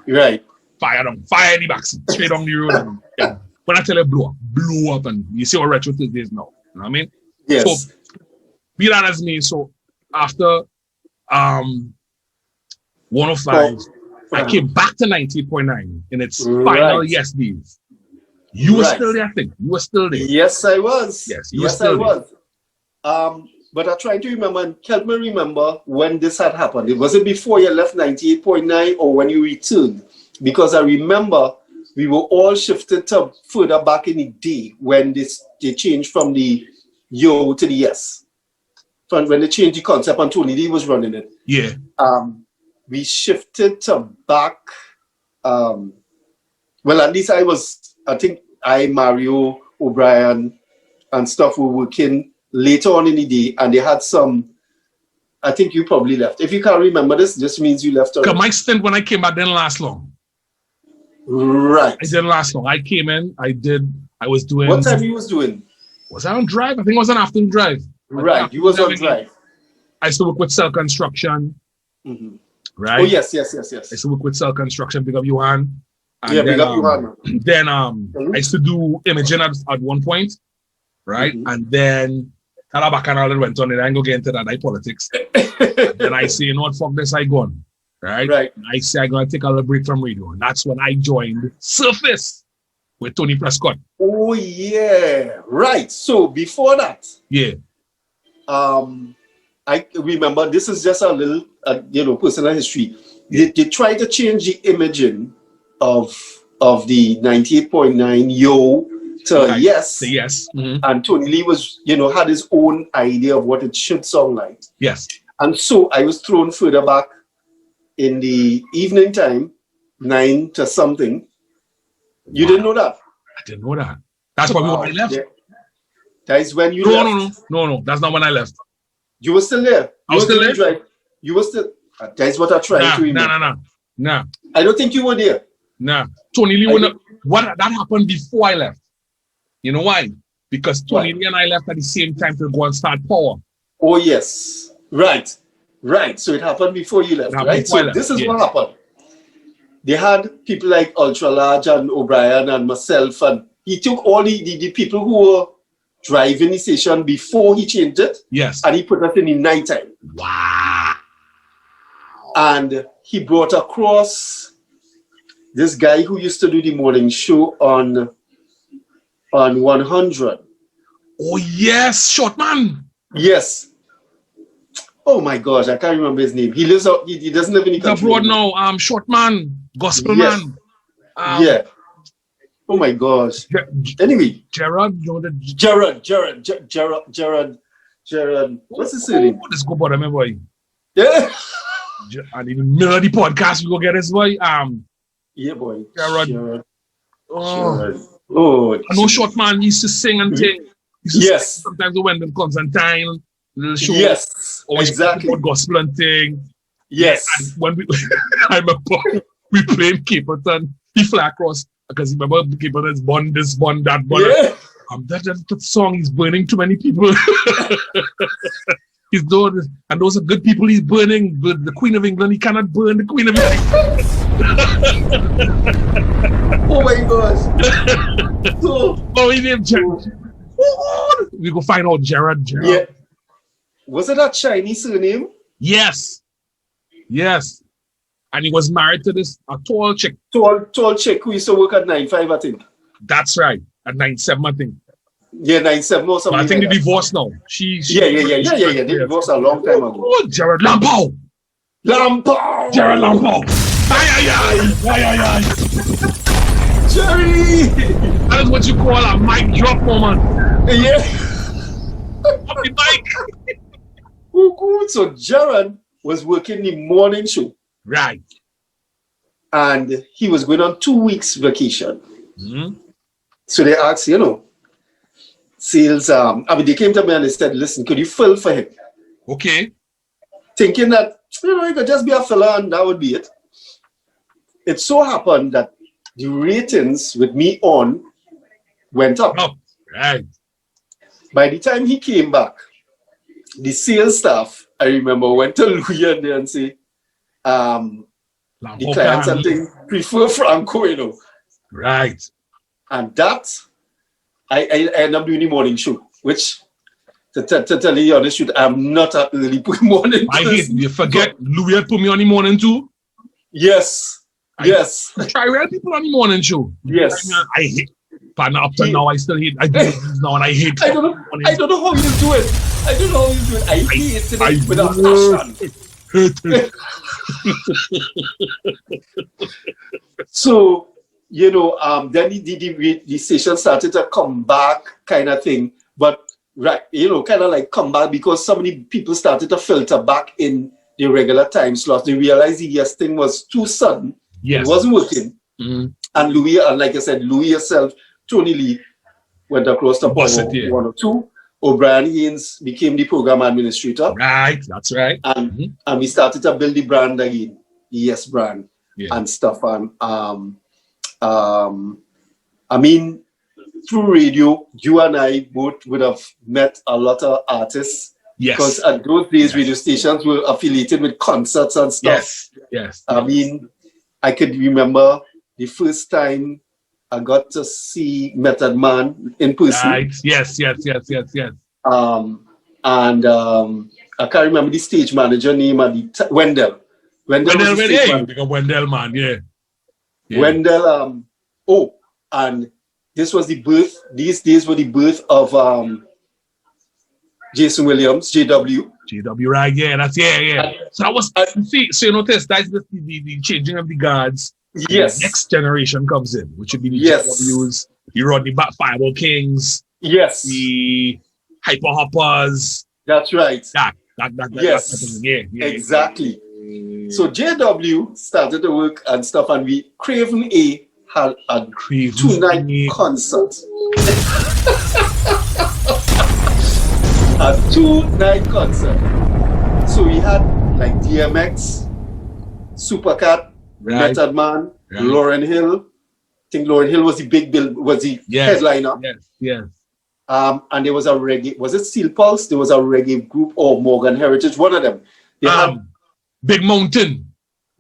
Right. Fire the back, straight on the road. And when I tell you blow up, and you see what Retro Thursday is now. You know what I mean? Yes. So, be that as me. So, after 105, I came back to 98.9 in its final yes days. You were still there, I think. You were still there. Yes, I was. Yes, you were still there. But I try to remember, and help me remember when this had happened. Was it before you left 98.9 or when you returned? Because I remember we were all shifted to further back in the day when they changed from the yo to the yes. When they changed the concept and Tony Lee was running it. Yeah. We shifted to back. Well, at least I think Mario, O'Brien, and stuff were working later on in the day, and they had some. I think you probably left. If you can't remember this, just means you left. Because my stint when I came back didn't last long. Right. It didn't last long. I came in, I was doing. What time you was doing? Was I on drive? I think it was an afternoon drive. Right, you was on drive. I used to work with cell construction. right? Oh yes. I used to work with Cell Construction, big up Johan. And Yeah, then, big up Johan. Then I used to do imaging at one point, right? And then that bacchanal went on, and I ain't go get into that politics. Then I say, you know what, fuck this, I gone. Right? And I say I'm gonna take a little break from radio. And that's when I joined Surface with Tony Prescott. Oh yeah, right. So before that, I remember, this is just a little personal history. They tried to change the imaging of the 98.9 Yo to Yes. Yes. And Tony Lee was, had his own idea of what it should sound like. Yes. And so I was thrown further back in the evening time, 9 to something. You didn't know that? I didn't know that. That's when I left. Yeah. That is when you left. No. That's not when I left. You were still there. I was still there. You were still. That is what I tried to remember. Nah. I don't think you were there. Nah. Tony Lee, that happened before I left. You know why? Because Tony Lee and I left at the same time to go and start Power. Oh yes. Right. So it happened before you left, right? So this is what happened. They had people like Ultra Large and O'Brien and myself, and he took all the people who were driving the station before he changed it. Yes. And he put us in the nighttime. Wow. And he brought across this guy who used to do the morning show on 100. Oh yes, short man. Yes. Oh my gosh, I can't remember his name. He lives out. He doesn't live in the country. He's abroad now. Short man, gospel man. Yeah. Oh my gosh. Anyway, Gerard. What's his name? Let's go about him, boy. Yeah. And in the middle of the podcast, we go get this boy. Yeah, boy. Gerard. Oh. I know short man. He used to sing and sing. Yes. Sometimes we went to Constantine. Little show. Yes. Always exactly. Gospel and thing. Yes. And when I remember we played Capleton, he fly across because remember Capleton is born this, born that, born. Yeah. That song is burning too many people. He's doing this, and those are good people he's burning. But the Queen of England, he cannot burn the Queen of England. Oh my gosh. He named Gerard. We go find out Gerard. Yeah. Was it that Chinese surname? Yes. And he was married to this tall chick. Tall chick who used to work at 9-5, I think. That's right. At 9-7, I think. Yeah, 9-7 or something. But I think like they divorced now. Yeah. They divorced a long time ago. Oh, Gerard Lampo! Gerard Lampo! Ay. Jerry! That is what you call a mic drop moment. Yeah. Up the mic. So Gerard was working the morning show. Right. And he was going on 2 weeks vacation. Mm-hmm. So they asked, sales, they came to me and they said, listen, could you fill for him? Okay. Thinking that, it could just be a fella and that would be it. It so happened that the ratings with me on went up. Oh, right. By the time he came back, the sales staff, I remember, went to Louis and say, the clients and things prefer Franco, Right. And that, I ended up doing the morning show, which, to tell you the honest truth, I'm not an early morning I hate you. Forget Louis had put me on the morning too. Yes. I try real people on the morning show. Yes. I hate. But up to now, I still hate. I do it now, and I hate. I don't know how you do it. I hate it with a passion. So, then the station started to come back kind of thing. But, right, kind of like come back because so many people started to filter back in the regular time slots. They realized the yes thing was too sudden. Yes. It wasn't working. Mm-hmm. And Louis, like I said, Louis herself, Tony Lee went across the Power 102. O'Brien Haynes became the program administrator. Right, that's right. And we started to build the brand again, the Yes brand and stuff. And through radio, you and I both would have met a lot of artists Because Yes. at those days, radio stations were affiliated with concerts and stuff. Yes. Yes. I mean, I could remember the first time I got to see Method Man in person. Right. Yes. And I can't remember the stage manager name at the Wendell. Wendell was the stage Yeah, manager. because Wendell, man, yeah. Wendell, and this was the birth, these days were the birth of Jason Williams, JW. JW, right, yeah, that's, yeah. So that was, so you notice, that's the changing of the guards. Yes. The next generation comes in, which would be the Yes. JWs, the Rodney Fireball Kings, Yes. the Hyper Hoppers. That's right. That, Yes. yeah. Exactly. So JW started to work and stuff, and Craven A had a two-night concert. A two-night concert. So we had like DMX, Supercat, Right. Method Man, Right. Lauryn Hill. I think Lauryn Hill was the big bill, was the headliner. Yes. And there was a reggae, was it Steel Pulse? There was a reggae group, or Morgan Heritage, one of them. They had Big Mountain.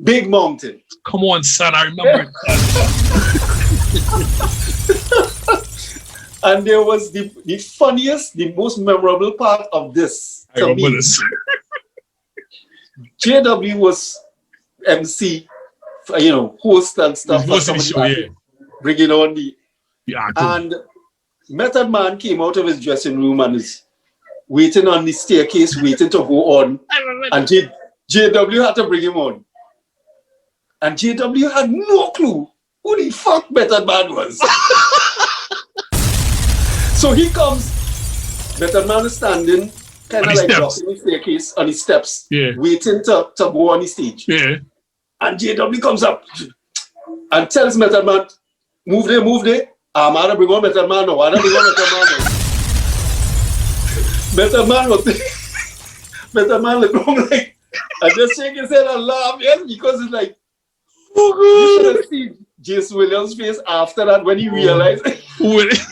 Big Mountain. Come on, son, I remember it. And there was the funniest, the most memorable part of this. I remember this. JW was MC, host and stuff. Most of the show, yeah. Bringing on the... Yeah, and Method Man came out of his dressing room and is waiting on the staircase, waiting to go on. And JW had to bring him on. And JW had no clue who the fuck Method Man was. So he comes, Method Man is standing, kind of like blocking the staircase on the steps, waiting to go on the stage. Yeah. And JW comes up and tells Method Man, move there. I'm going to bring on Method Man now. I'm going to bring on Method Man now. Method Man looked wrong like, and just shake his head and laugh, yes, because it's like, you should have seen Jason Williams' face after that when he realized who is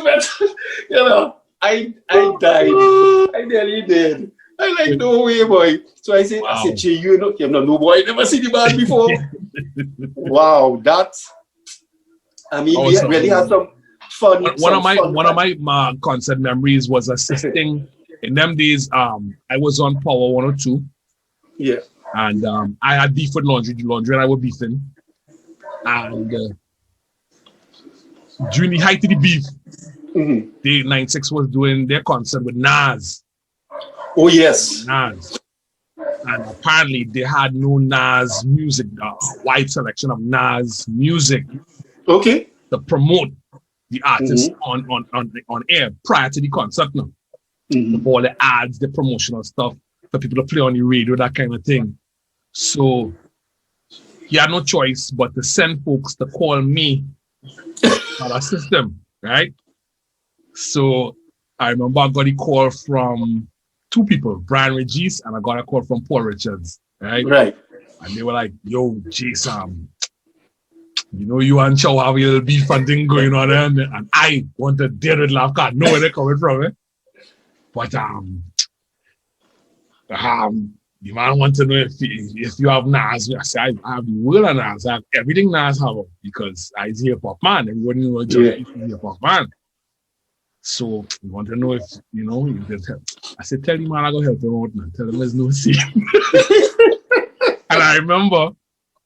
Method. I died. I nearly did. I like, no way, boy. So I said, Jay, you know, no boy, I never seen the man before. Wow, we really had some fun. One of my concert memories was assisting. In them days, I was on Power 102. Yeah. And I had beef with Laundry and I was beefing. And during the height of the beef, the 96 was doing their concert with Nas. Oh, yes. Nas. And apparently they had no Nas music, wide selection of Nas music. Okay. To promote the artist on air prior to the concert now. All the ads, the promotional stuff for people to play on the radio, that kind of thing. So he had no choice but to send folks to call me to assist them, right? So I remember I got a call from two people, Brian Regis, and I got a call from Paul Richards, right? Right. And they were like, yo, Jason, you and Chow have a little beef and thing going on there, and I want to deal with laugh, because I know where they're coming from, eh? But the man want to know if you have Nas. I say I have the world of Nas. I have everything Nas have, because I is a hip hop man. Everybody knows just hip hop man. So we want to know if you can help. I said, tell him man, I go help him out, man. Tell him there's no scene. And I remember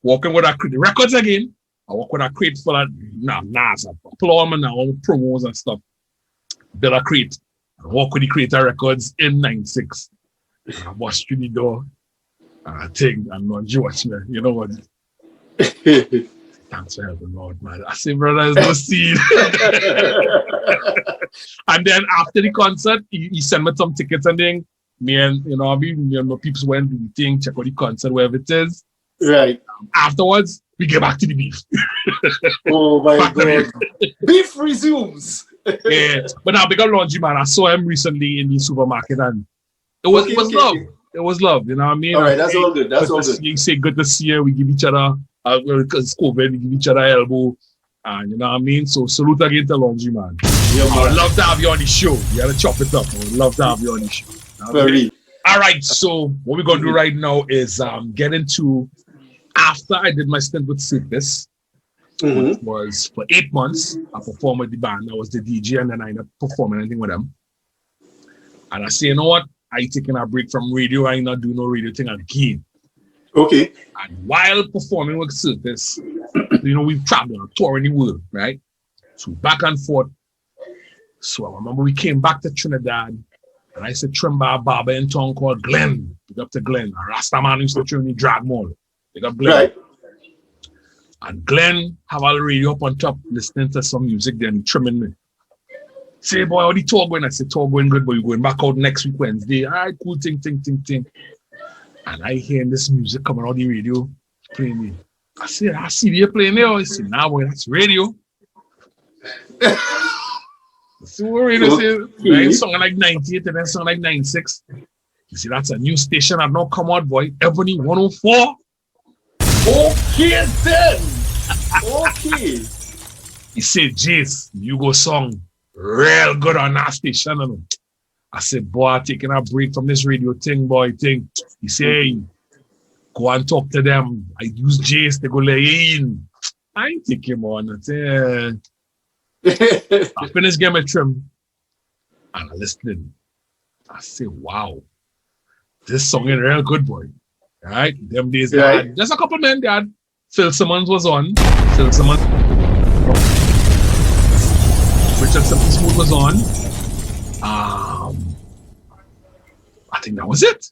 walking with the records again. I walk with a crate full of Nas, applaud and all promos and stuff. Build a crate. I walk with the Creator Records in 96. I bust through the door. And I think, and Lord, you watch me. You know what? Thanks for helping Lord, man. I say, brother, there's no seed. And then after the concert, he sent me some tickets and then me and, people went to the thing, check out the concert, wherever it is. Right. Afterwards, we get back to the beef. Oh my God. Beef resumes. Yeah, but now big up Laundry, man. I saw him recently in the supermarket and it was love. It was love, you know what I mean? All right, that's all good. That's all good. You say good to see you. We give each other, because COVID, we give each other elbow. And you know what I mean? So salute again to Laundry, man. Yeah, I would man. love to have you on the show. You gotta chop it up. I would love to have you on the show. Very. All right, so what we're gonna do right now is get into after I did my stint with Circus, which was for 8 months. I performed with the band. I was the DJ, and then I ended up performing anything with them. And I say, you know what? I taking a break from radio. I ain't not doing no radio thing again. Okay. And while performing with Circus, we've traveled on a tour in the world, right? So back and forth. So I remember we came back to Trinidad, and I said, Trimba Barber in town called Glenn. Pick up to Glenn. A Rasta man used to trim me drag mall. Pick up Glenn. Right. And Glenn have a radio up on top, listening to some music, then trimming me. Say, boy, how the tour going? I said, tour going good, but you're going back out next week, Wednesday. All right, cool, ting. And I hear this music coming on the radio, playing me. I said, I see you playing there. I said, nah, boy, that's radio. So we're radio saying, right, song like 98 and then song like 96. You see, that's a new station that now come out, boy. Ebony 104. Okay, then. Okay. He said, Jace, you go song real good on that station. And I said, boy, I'm taking a break from this radio thing, boy. Thing. He said, hey, go and talk to them. I use Jace, they go lay in. I ain't take him on. I said, I finished getting my trim and I listened. I said, wow, this song is real good, boy. All right, them days, they had just a couple men. They had Phil Simmons was on. Phil Simmons. Richard Simple Smooth was on. I think that was it.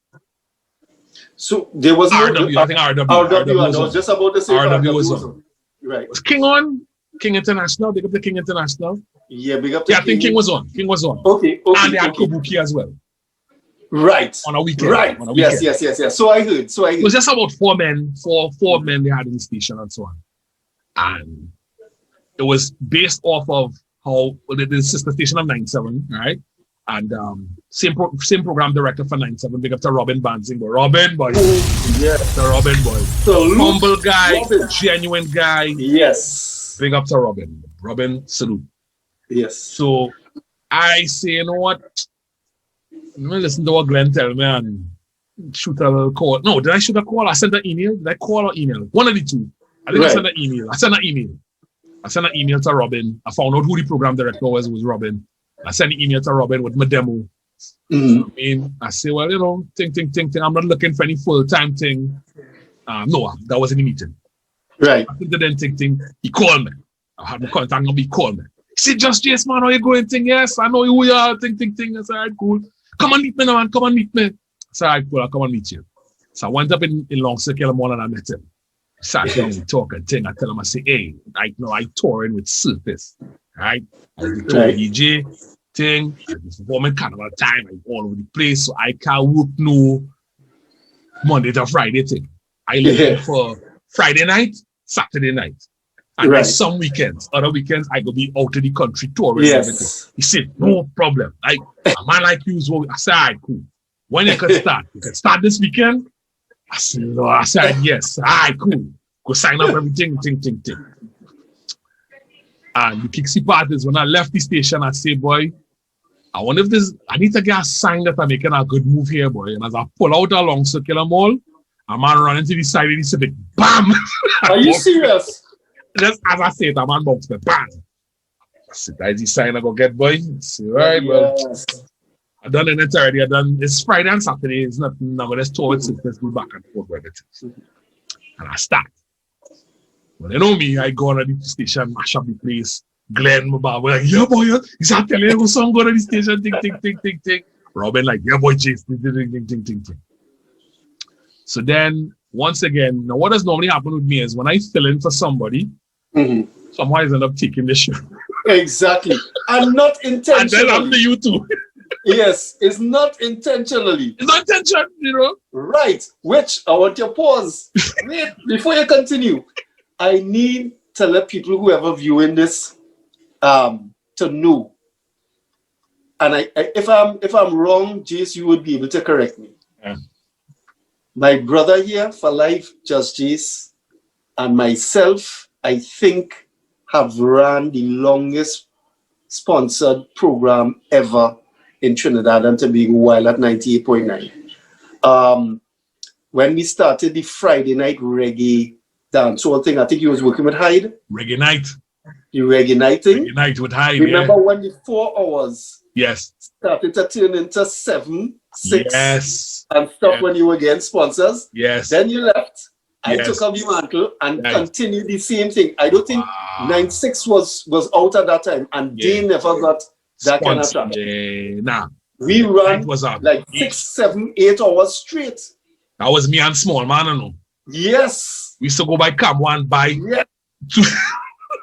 So there was RW. I think RW. RW was on. Just about to say RW was on. Right. Was King on? King International. Big up the King International. Yeah, big up the King. I think King was on. King was on. Okay. And they had Kabuki as well. Right. On a weekend. Right. On a weekend. Yes. So I heard. It was just about four men they had in the station and so on. And it was based off of how the sister station of 97, right? And same program director for 97. Big up to Robin Bansing. Robin, boy. Oh, yeah. The Robin, boy. Salute. Humble guy, Robin. genuine guy. Yes. Big up to Robin. Robin, salute. Yes. So I say, you know what? Let me listen to what Glenn tell me and shoot a little call. No, did I shoot a call? I sent an email. Did I call or email? One of the two. I think I sent an email. I sent an email to Robin. I found out who the program director was. It was Robin. I sent an email to Robin with my demo. I say, well, you know, think. I'm not looking for any full-time thing. No, that wasn't the meeting. Right. I then think. He called me. I had my contact number. He called me. He said, Just Jase, man, how you going? Think, yes, I know who you are. Think. I said, all right, cool. Come and meet me now, man. Come and meet me. I said, all right, cool. I'll come and meet you. So I went up in Long Circle Mall and I met him. Sat down, we talk and thing. I tell him, I say, hey, I touring with Circus. Right? I was the tour DJ thing. I was performing carnival time. I all over the place. So I can't work no Monday to Friday thing. I live for Friday night, Saturday night. And then some weekends, other weekends, I go be out of the country touring. Everything. He said, no problem. Like, a man like you is what I said, all right, cool. When you can start? You can start this weekend? I said, no. I said, yes. All right, cool. Go sign up everything, ting. And the kicksy part is when I left the station, I say, boy, I wonder if I need to get a sign that I'm making a good move here, boy. And as I pull out along Circular Mall, a man run into the side of the Civic, bam! Are you serious? Just as I say it, a man bumps me, bam! I said, that's the sign I go get, boy. I said, all right, well, I done it already. It's Friday and Saturday. It's nothing. I'm going to tour with Let's go back and forth with it. And I start. Well, you know me, I go on the station, mash up the place. Glenn, my bar, like, yeah, boy, he's not telling you song go to the station, ting. Robin, like, yeah, boy, Jace, ting. So then, once again, now what does normally happen with me is when I fill in for somebody, someone ends up taking the show. Exactly. And not intentionally. And then I'm the you too. Yes, it's not intentionally. It's not intentional, you know? Right. Which, I want you to pause. Wait, before you continue, I need to let people who ever viewing this to know. And if I'm wrong, Jase, you would be able to correct me. Yeah. My brother here for life, Jus Jase, and myself, I think, have ran the longest sponsored program ever in Trinidad and Tobago while at 98.9. When we started the Friday night reggae dancehall thing, I think he was working with Hyde. Reggae night. The reggae night thing. Reggae night with Hyde. Remember when the 4 hours Yes. started to turn into 7, 6, Yes. and stuff when you were getting sponsors? Yes. Then you left. I Yes. took up the mantle and Right. continued the same thing. I don't think Wow. 96 was out at that time, and Yeah. they never got that kind of Sponsor. traction. Nah. We ran It was up. like 6, 7, 8 hours straight. That was me and Small Man, I know. Yes. We used to go by cab one, by Yeah. two.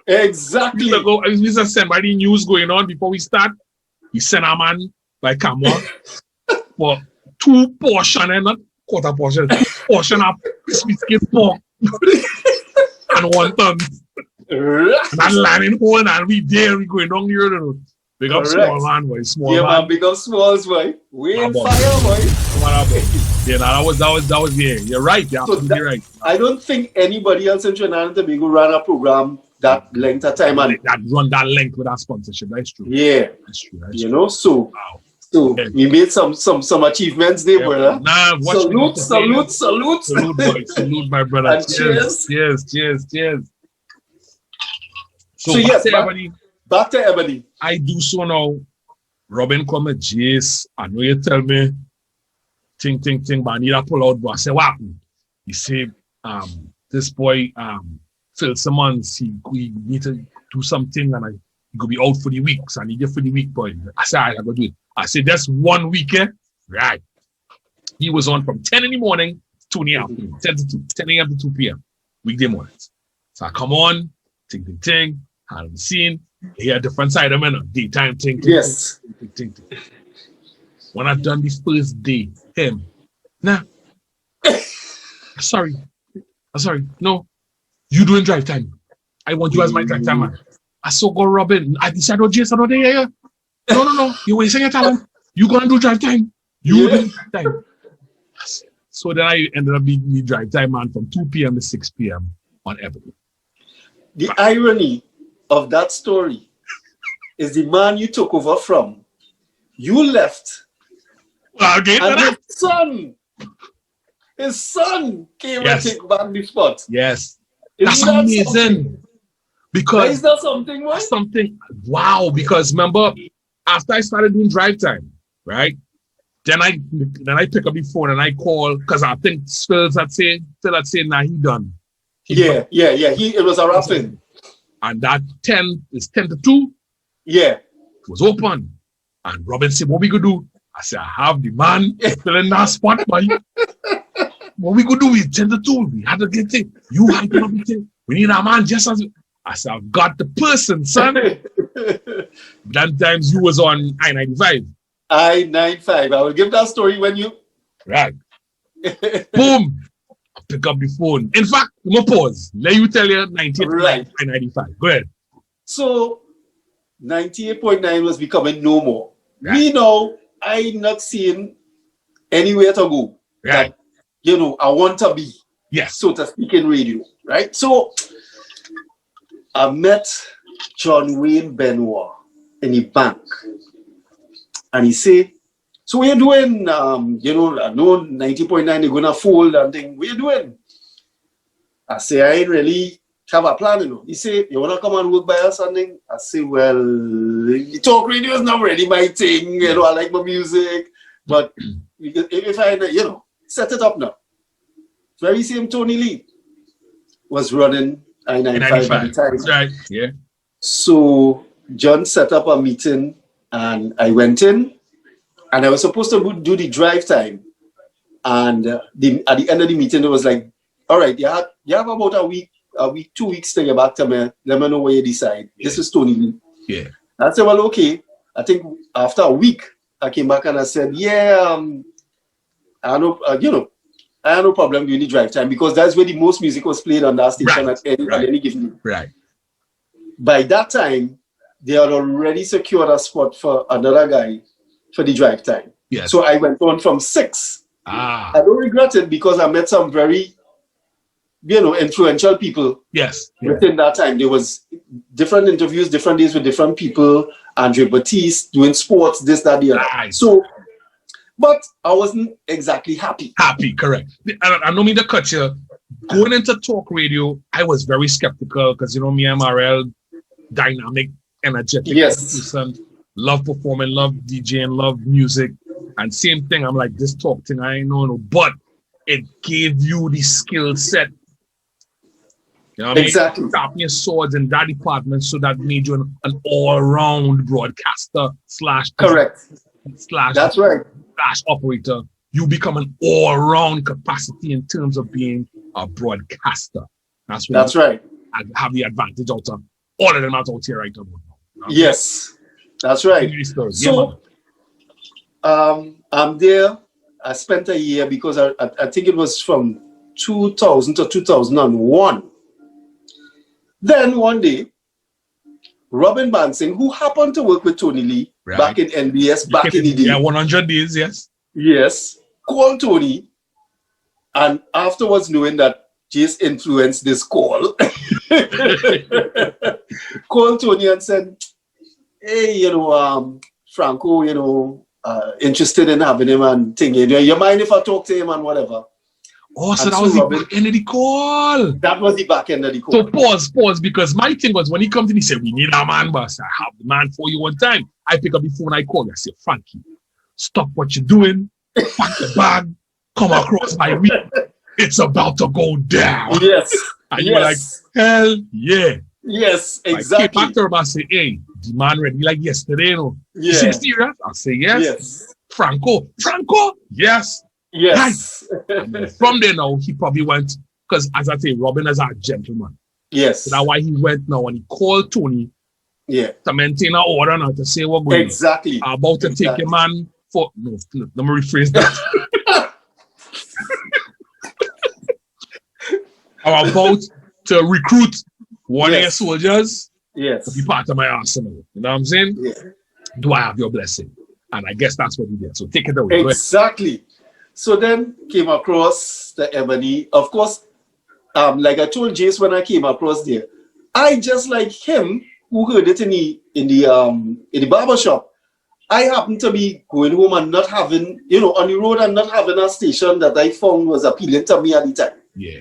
Exactly. We used to send by the news going on before we start. We send a man by camera for 2 portion and not quarter portion, 2 portion of crispy skin pork and 1 ton. And that landing hole and we there, we going down the road. Big up Correct. Small Man, boy. Small Yeah, man. man, big up Smalls, boy. We Ah, in boy. fire, boy. Come on, boy. Yeah, nah, that was yeah. You're right. You're So absolutely that- right. I don't think anybody else in Trinidad and Tobago ran a program that length of time. And That run that length with that sponsorship. That's true. yeah, That's true. That's you true. know, so Wow. so we made some achievements there, Yeah, brother. nah, watch me. Salute. Salute, boy. Salute, my brother. And Cheers. Cheers. So, So, yes, back to back- everybody, Back to Ebony. I do so now. Robin come at Jace. I know you tell me, ting, but I need to pull out. But I say, what happened? He said, this boy, Phil Simmons, we need to do something and he could be out for the week. So I need you for the week, boy. I said, I gotta do it. I said, that's 1 week, eh? Right. He was on from 10 in the morning to 2 in the afternoon, 10 to 2, 10 a.m. to 2 p.m. weekday mornings. So I come on, ting, had the scene. He had a different side of me, daytime ting. Yes. Ting. When I done this first day, him, nah, sorry, no, you doing drive time. I want you as my drive time man. I saw go Robin. I decided, oh, Jason, yeah. No, you wasting your talent. You gonna do drive time. You Yeah. do drive time. So then I ended up being the drive time man from 2 p.m. to 6 p.m. on Ebony. The irony of that story is the man you took over from, you left, Well, again, and his son came Yes. and took back the spot. yes, Isn't that's that amazing. something? Because Is that something, man? something, wow, because remember, after I started doing drive time, right? Then I pick up the phone and I call, because I think Phil had said, nah, he done. Yeah. It was a rapping. And that 10 is 10 to 2 Yeah. was open. And Robin said, what we could do? I said, I have the man still in that spot, man. What we could do is 10 to 2. We had to get it. You had to get it. We need a man just as I said, I've got the person, son. That times you was on I-95. I-95. I will give that story when you. Right. Boom. I pick up the phone. In fact, no pause. Let you tell you 98 Right. I-95. Go ahead. So 98.9 was becoming no more. Right. We know I'm not seeing anywhere to go. Right. That, I want to be, Yes. so to speak, in radio. Right? So I met John Wayne Benoit in the bank. And he said, so what you doing? I know 90.9 they're gonna fold and thing. What you doing? I say, I ain't really have a plan, He say, you wanna come and work by us and thing? I say, well, talk radio is not really my thing, I like my music. But if I set it up now. Very same Tony Lee was running I-95 at the time. That's right. Yeah. So John set up a meeting and I went in and I was supposed to do the drive time. And at the end of the meeting, it was like, all right, you have about a week, 2 weeks to get back to me. Let me know what you decide. Yeah. This is Tony Lee. Yeah. I said, well, okay. I think after a week, I came back and I said, yeah, I know, I had no problem doing the drive time because that's where the most music was played on that station at any given day. Right. By that time, they had already secured a spot for another guy for the drive time. Yes. So I went on from 6. Ah. I don't regret it because I met some very influential people. Yes. Yeah. Within that time, there was different interviews, different days with different people. Andre Batiste doing sports, this, that, the other. Nice. So, but I wasn't exactly happy. Happy, correct. I don't mean to cut you. Going into talk radio, I was very skeptical because me and Marel, dynamic, energetic person, love performing, love DJing, love music, and same thing. I'm like, this talk thing, I ain't know, but it gave you the skill set. You know what Exactly. I mean? Sharpen your swords in that department, so that made you an all-round broadcaster / Correct. That's right. / operator. You become an all-round capacity in terms of being a broadcaster. That's right. I have the advantage out of all of them out here right now. Yes, that's right. So, I'm there. I spent a year because I think it was from 2000 to 2001. Then one day, Robin Bansing, who happened to work with Tony Lee back in NBS back in the day. Yeah, 100 days, yes. Yes, called Tony, and afterwards knowing that Jase influenced this call, called Tony and said, hey, Franco, interested in having him and thing. You mind if I talk to him and whatever? Oh, so that was the back end of the call. That was the back end of the call. So pause, because my thing was when he comes in, he said, we need a man, boss. I have the man for you one time. I pick up the phone, I call, I say, Frankie, stop what you're doing, pack the bag, come across my week. It's about to go down. Yes. And you were like, hell yeah. Yes, exactly. I came back to him and say, hey, the man ready like yesterday, Yeah. You say serious? I say, yes. Yes. Franco, yes. Yes. And from there now, he probably went, because as I say, Robin is a gentleman. Yes. So that's why he went now and he called Tony to maintain an order now to say what going exactly. About to take a man for, no, let me rephrase that. I'm about to recruit one of your soldiers to be part of my arsenal. You know what I'm saying? Yeah. Do I have your blessing? And I guess that's what he did. So take it away. Exactly. So then came across the Ebony. Of course, like I told Jase when I came across there, I just like him who heard it in the barber shop. I happened to be going home and not having, on the road and not having a station that I found was appealing to me at the time. Yeah.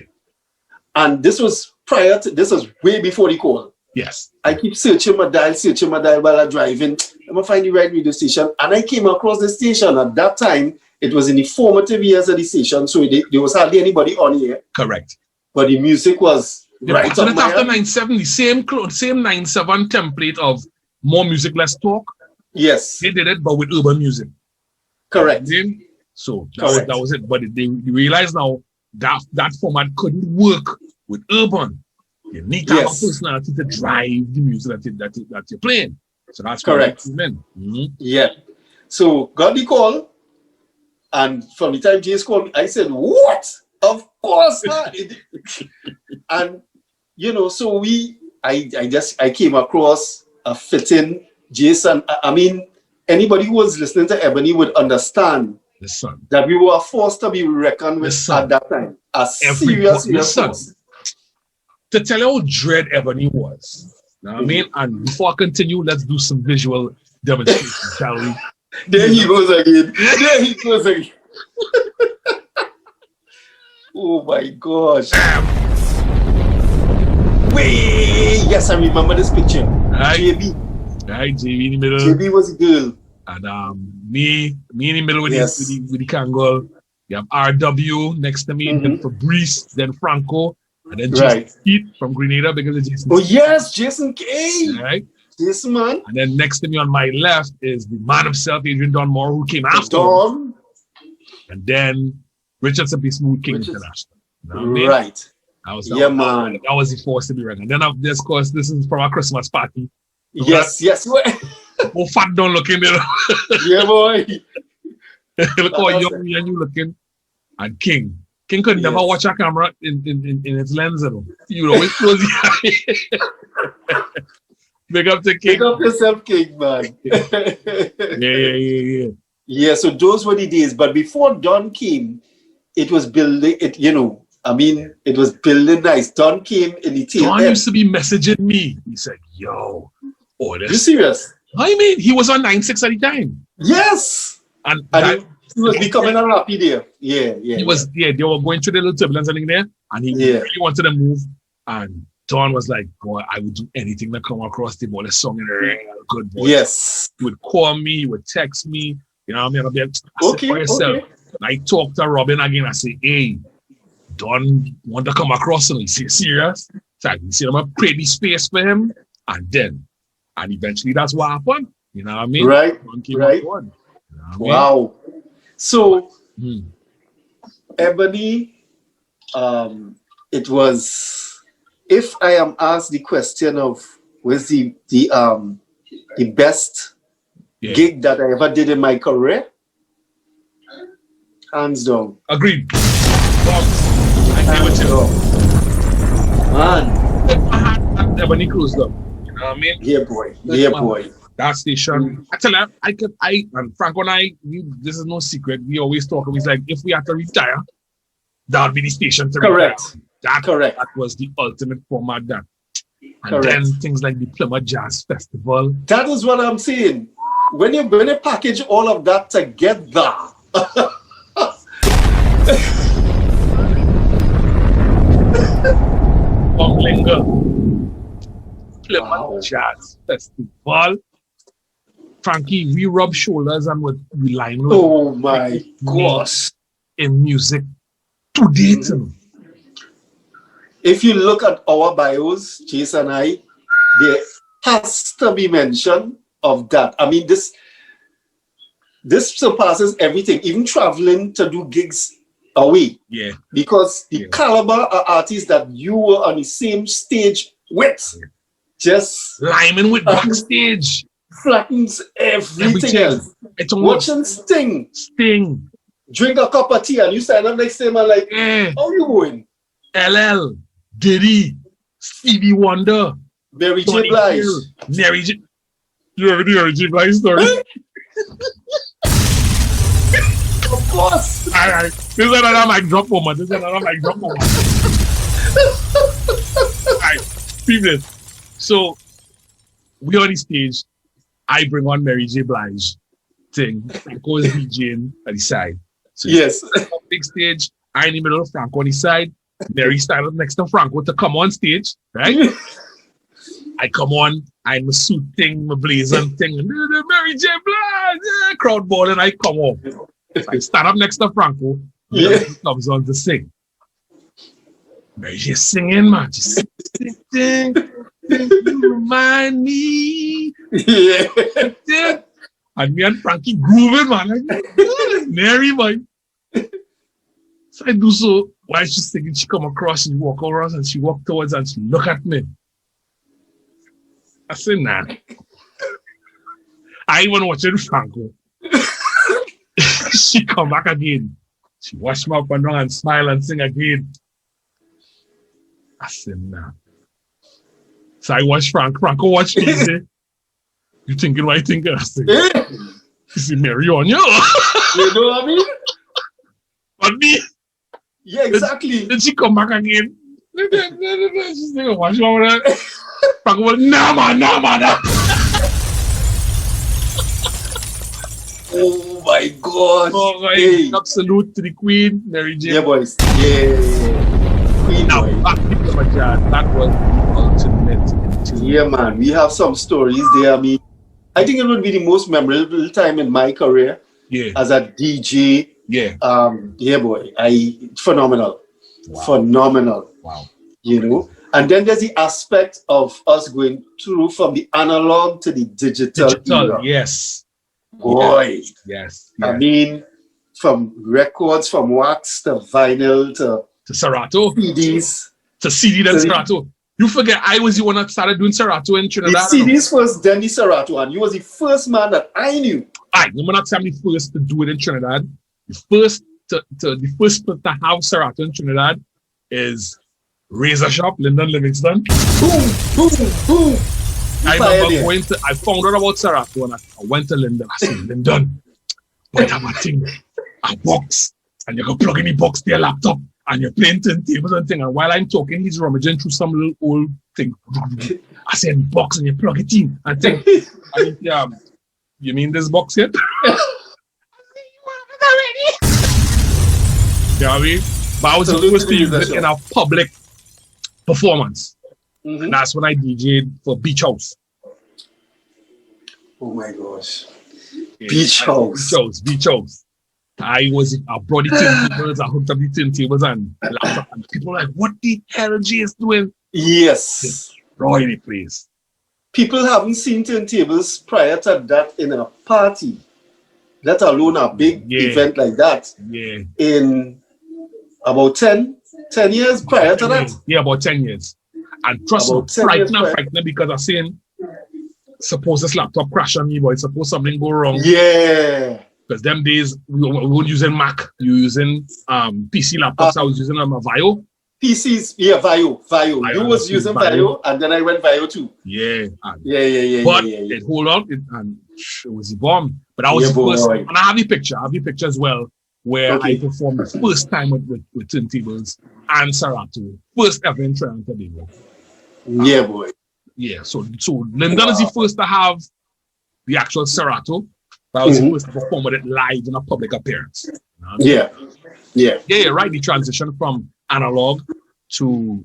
And this was way before the call. Yes. I keep searching my dial while I'm driving. I'm going to find the right radio station. And I came across the station. At that time, it was in the formative years of the station, so there was hardly anybody on here. Correct. But the music was right on my after 97, same 97 template of more music, less talk. Yes. They did it, but with urban music. Correct. So that was it. But they realized now that format couldn't work with urban. You need to have a personality to drive the music that you're playing. So that's correct. Yeah. So got the call, and from the time Jase called me, I said, "What? Of course not." And so I came across a fitting Jason. I mean, anybody who was listening to Ebony would understand that we were forced to be reckoned with at that time. A serious force. To tell you how dread Ebony was. Know what I mean? And before I continue, let's do some visual demonstration, shall we? There he goes again. Oh my gosh. Wait, yes, I remember this picture. JB. Right, JB in the middle. JB was a girl. And me in the middle with the Kangol. You have RW next to me, then Fabrice, then Franco. And then Jason Keith from Grenada because of Jason. Oh, yes, Jason K. Right? Jason, man. And then next to me on my left is the man himself, Adrian Don Moore, who came after him. And then Richard Simply Smooth King International. You know what I mean? Right. Man. That was the force to be reckoned. And then, of course, this is from our Christmas party. Yes. Oh, fat don't looking there. Yeah, boy. Look how young me and you looking. And King could never watch a camera in its lens. You always close the eye. Big up to King. Big up yourself, King, man. Yeah. Yeah, so those were the days. But before Don came, it was building, I mean, it was building nice. Don came in the tail Don end. used to be messaging me. He said, yo, oh, You this. serious? I mean, he was on 9-6 at the time. Yes. And And that, he was becoming a rappy there. Yeah. he was, they were going through the little turbulence and thing there. And he Yeah. really wanted to move. And Don was like, boy, I would do anything to come across the ball. The song in real good, boy. Yes. He would call me, he would text me. You know what I mean? I'd be like, I said, Okay, for yourself. okay. And I talked to Robin again. I say, hey, Don want to come across. And he said, serious? So I said, I'm going to create the space for him. And eventually that's what happened. You know what I mean? Right, Don came right. on board. You know what I mean? Wow. So, Hmm. Ebony, it was, if I am asked the question of what's the best Yeah. gig that I ever did in my career, hands down. Agreed. I agree with you. Man, Ebony closed up. You know what I mean? yeah, boy. Yeah, boy. That station. I tell you, I and Franco and I, this is no secret. We always talk. It's like if we had to retire, that would be the station to Correct. retire. Correct. That was the ultimate format. That. And Correct. then things like the Plymouth Jazz Festival. That is what I'm saying. When you package all of that together, Linger. Plymouth Wow. Jazz Festival. Frankie, we rub shoulders and we line with oh my gosh. in music to date. you know. If you look at our bios, Jason and I, there has to be mention of that. I mean, this surpasses everything, even traveling to do gigs away. Yeah. Because the Yeah. caliber of artists that you were on the same stage with just Liming with backstage. flattens everything else. It's almost Watching Sting. drink a cup of tea, and you stand up next to him and like, Yeah. how you going? LL. Diddy. Stevie Wonder. Mary J. Tony Blige. Hill, Mary J. You ever the Mary J. Blige story? Of course. Alright. This is another mic drop moment. Alright. People. So we on the stage. I bring on Mary J. Blige thing. Franco is DJing at the side. So Yes. big stage. I in the middle of Franco on the side. Mary stand up next to Franco to come on stage, right? I come on, I'm a suit thing, my blazer thing, and Mary J. Blige, crowd ball, and I come on. So I stand up next to Franco, Yeah. he comes on to sing. Mary J. singing, man. Just sing, you remind me. Yeah. And me and Frankie grooving, man. Like, Mary, man. So I do so. While she's singing, she come across and walk over us, and she walk towards and she look at me. I said, nah. I even watching Franco. She come back again. She wash me up and down and smile and sing again. I said, nah. So I watch Franco watch me. Say, you thinking what I think? I said, you see Mary on you. You know what I mean? But me. Yeah, exactly. Then she come back again. She's like, watch me over there. Franco went, nah, man. Oh my God. Oh, right. Hey. Absolute to the Queen, Mary J. Yeah, boys. Yeah. Queen Now, boy. back to Plymouth Jazz. That was the ultimate. Yeah, man. We have some stories there. I mean, I think it would be the most memorable time in my career Yeah. as a DJ. Yeah. Yeah, boy. Phenomenal. Wow. Phenomenal. Wow. You know? And then there's the aspect of us going through from the analog to the digital. era. Yes. Boy. Yes. I mean, from records, from wax to vinyl to To Serato. CDs. To CD then So the- Serato. You forget I was the one that started doing Serato in The Trinidad. CDs was Denny Serato, and you was the first man that I knew. I'm not saying the first to do it in Trinidad. The first to have Serato in Trinidad is Razor Shop, Lyndon Livingston. Boom, boom, boom. I Pioneer. remember I found out about Serato and I went to Lyndon. I said, Lyndon, what have a thing? A box. And you can plug in the box to your laptop and you're playing turntables and thing, and while I'm talking, he's rummaging through some little old thing. I said, box, and you plug it in. And think, you mean this box here? You know what I mean? But I was supposed to use it in a public performance. Mm-hmm. And that's when I DJ'd for Beach House. Oh my gosh. Yeah, Beach House. I brought the turntables, I hooked up the turntables and laptop, and people were like, what the hell Jay is doing? Yes. Destroy the place. People haven't seen turntables prior to that in a party, let alone a big event like that. Yeah. In about 10 years prior to that. Yeah, about 10 years. And trust me, frightening because I'm saying, suppose this laptop crash on me, boy, suppose something go wrong. Yeah. Because them days, we weren't using Mac, you were using PC laptops, I was using a Vio. PCs, yeah, Vio. You was using Vio, and then I went Vio too. Yeah. But it hold on, it was a bomb. But I was the first, and I have the picture as well, where I performed the first time with turntables and Serato. First ever in Trinidad. Yeah, boy. Yeah, so Lyndon is the first to have the actual Serato, but I was the first to perform with it live in a public appearance. You know? Yeah, right. The transition from analog to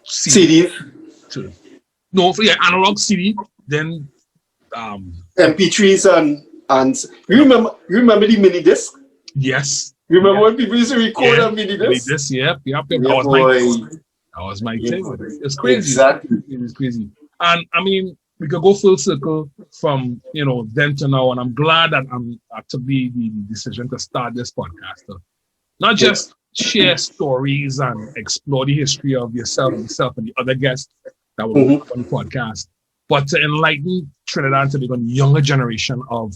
CD. Analog CD, then MP3s and you remember the mini disc? Yes. You remember when people used to record on mini disc? Yep. That was my thing. It's crazy. Exactly. It was crazy. And I mean, we could go full circle from, then to now. And I'm glad that I took the decision to start this podcast. Not just share stories and explore the history of yourself and the other guests that will be on the podcast, but to enlighten Trinidad to the younger generation of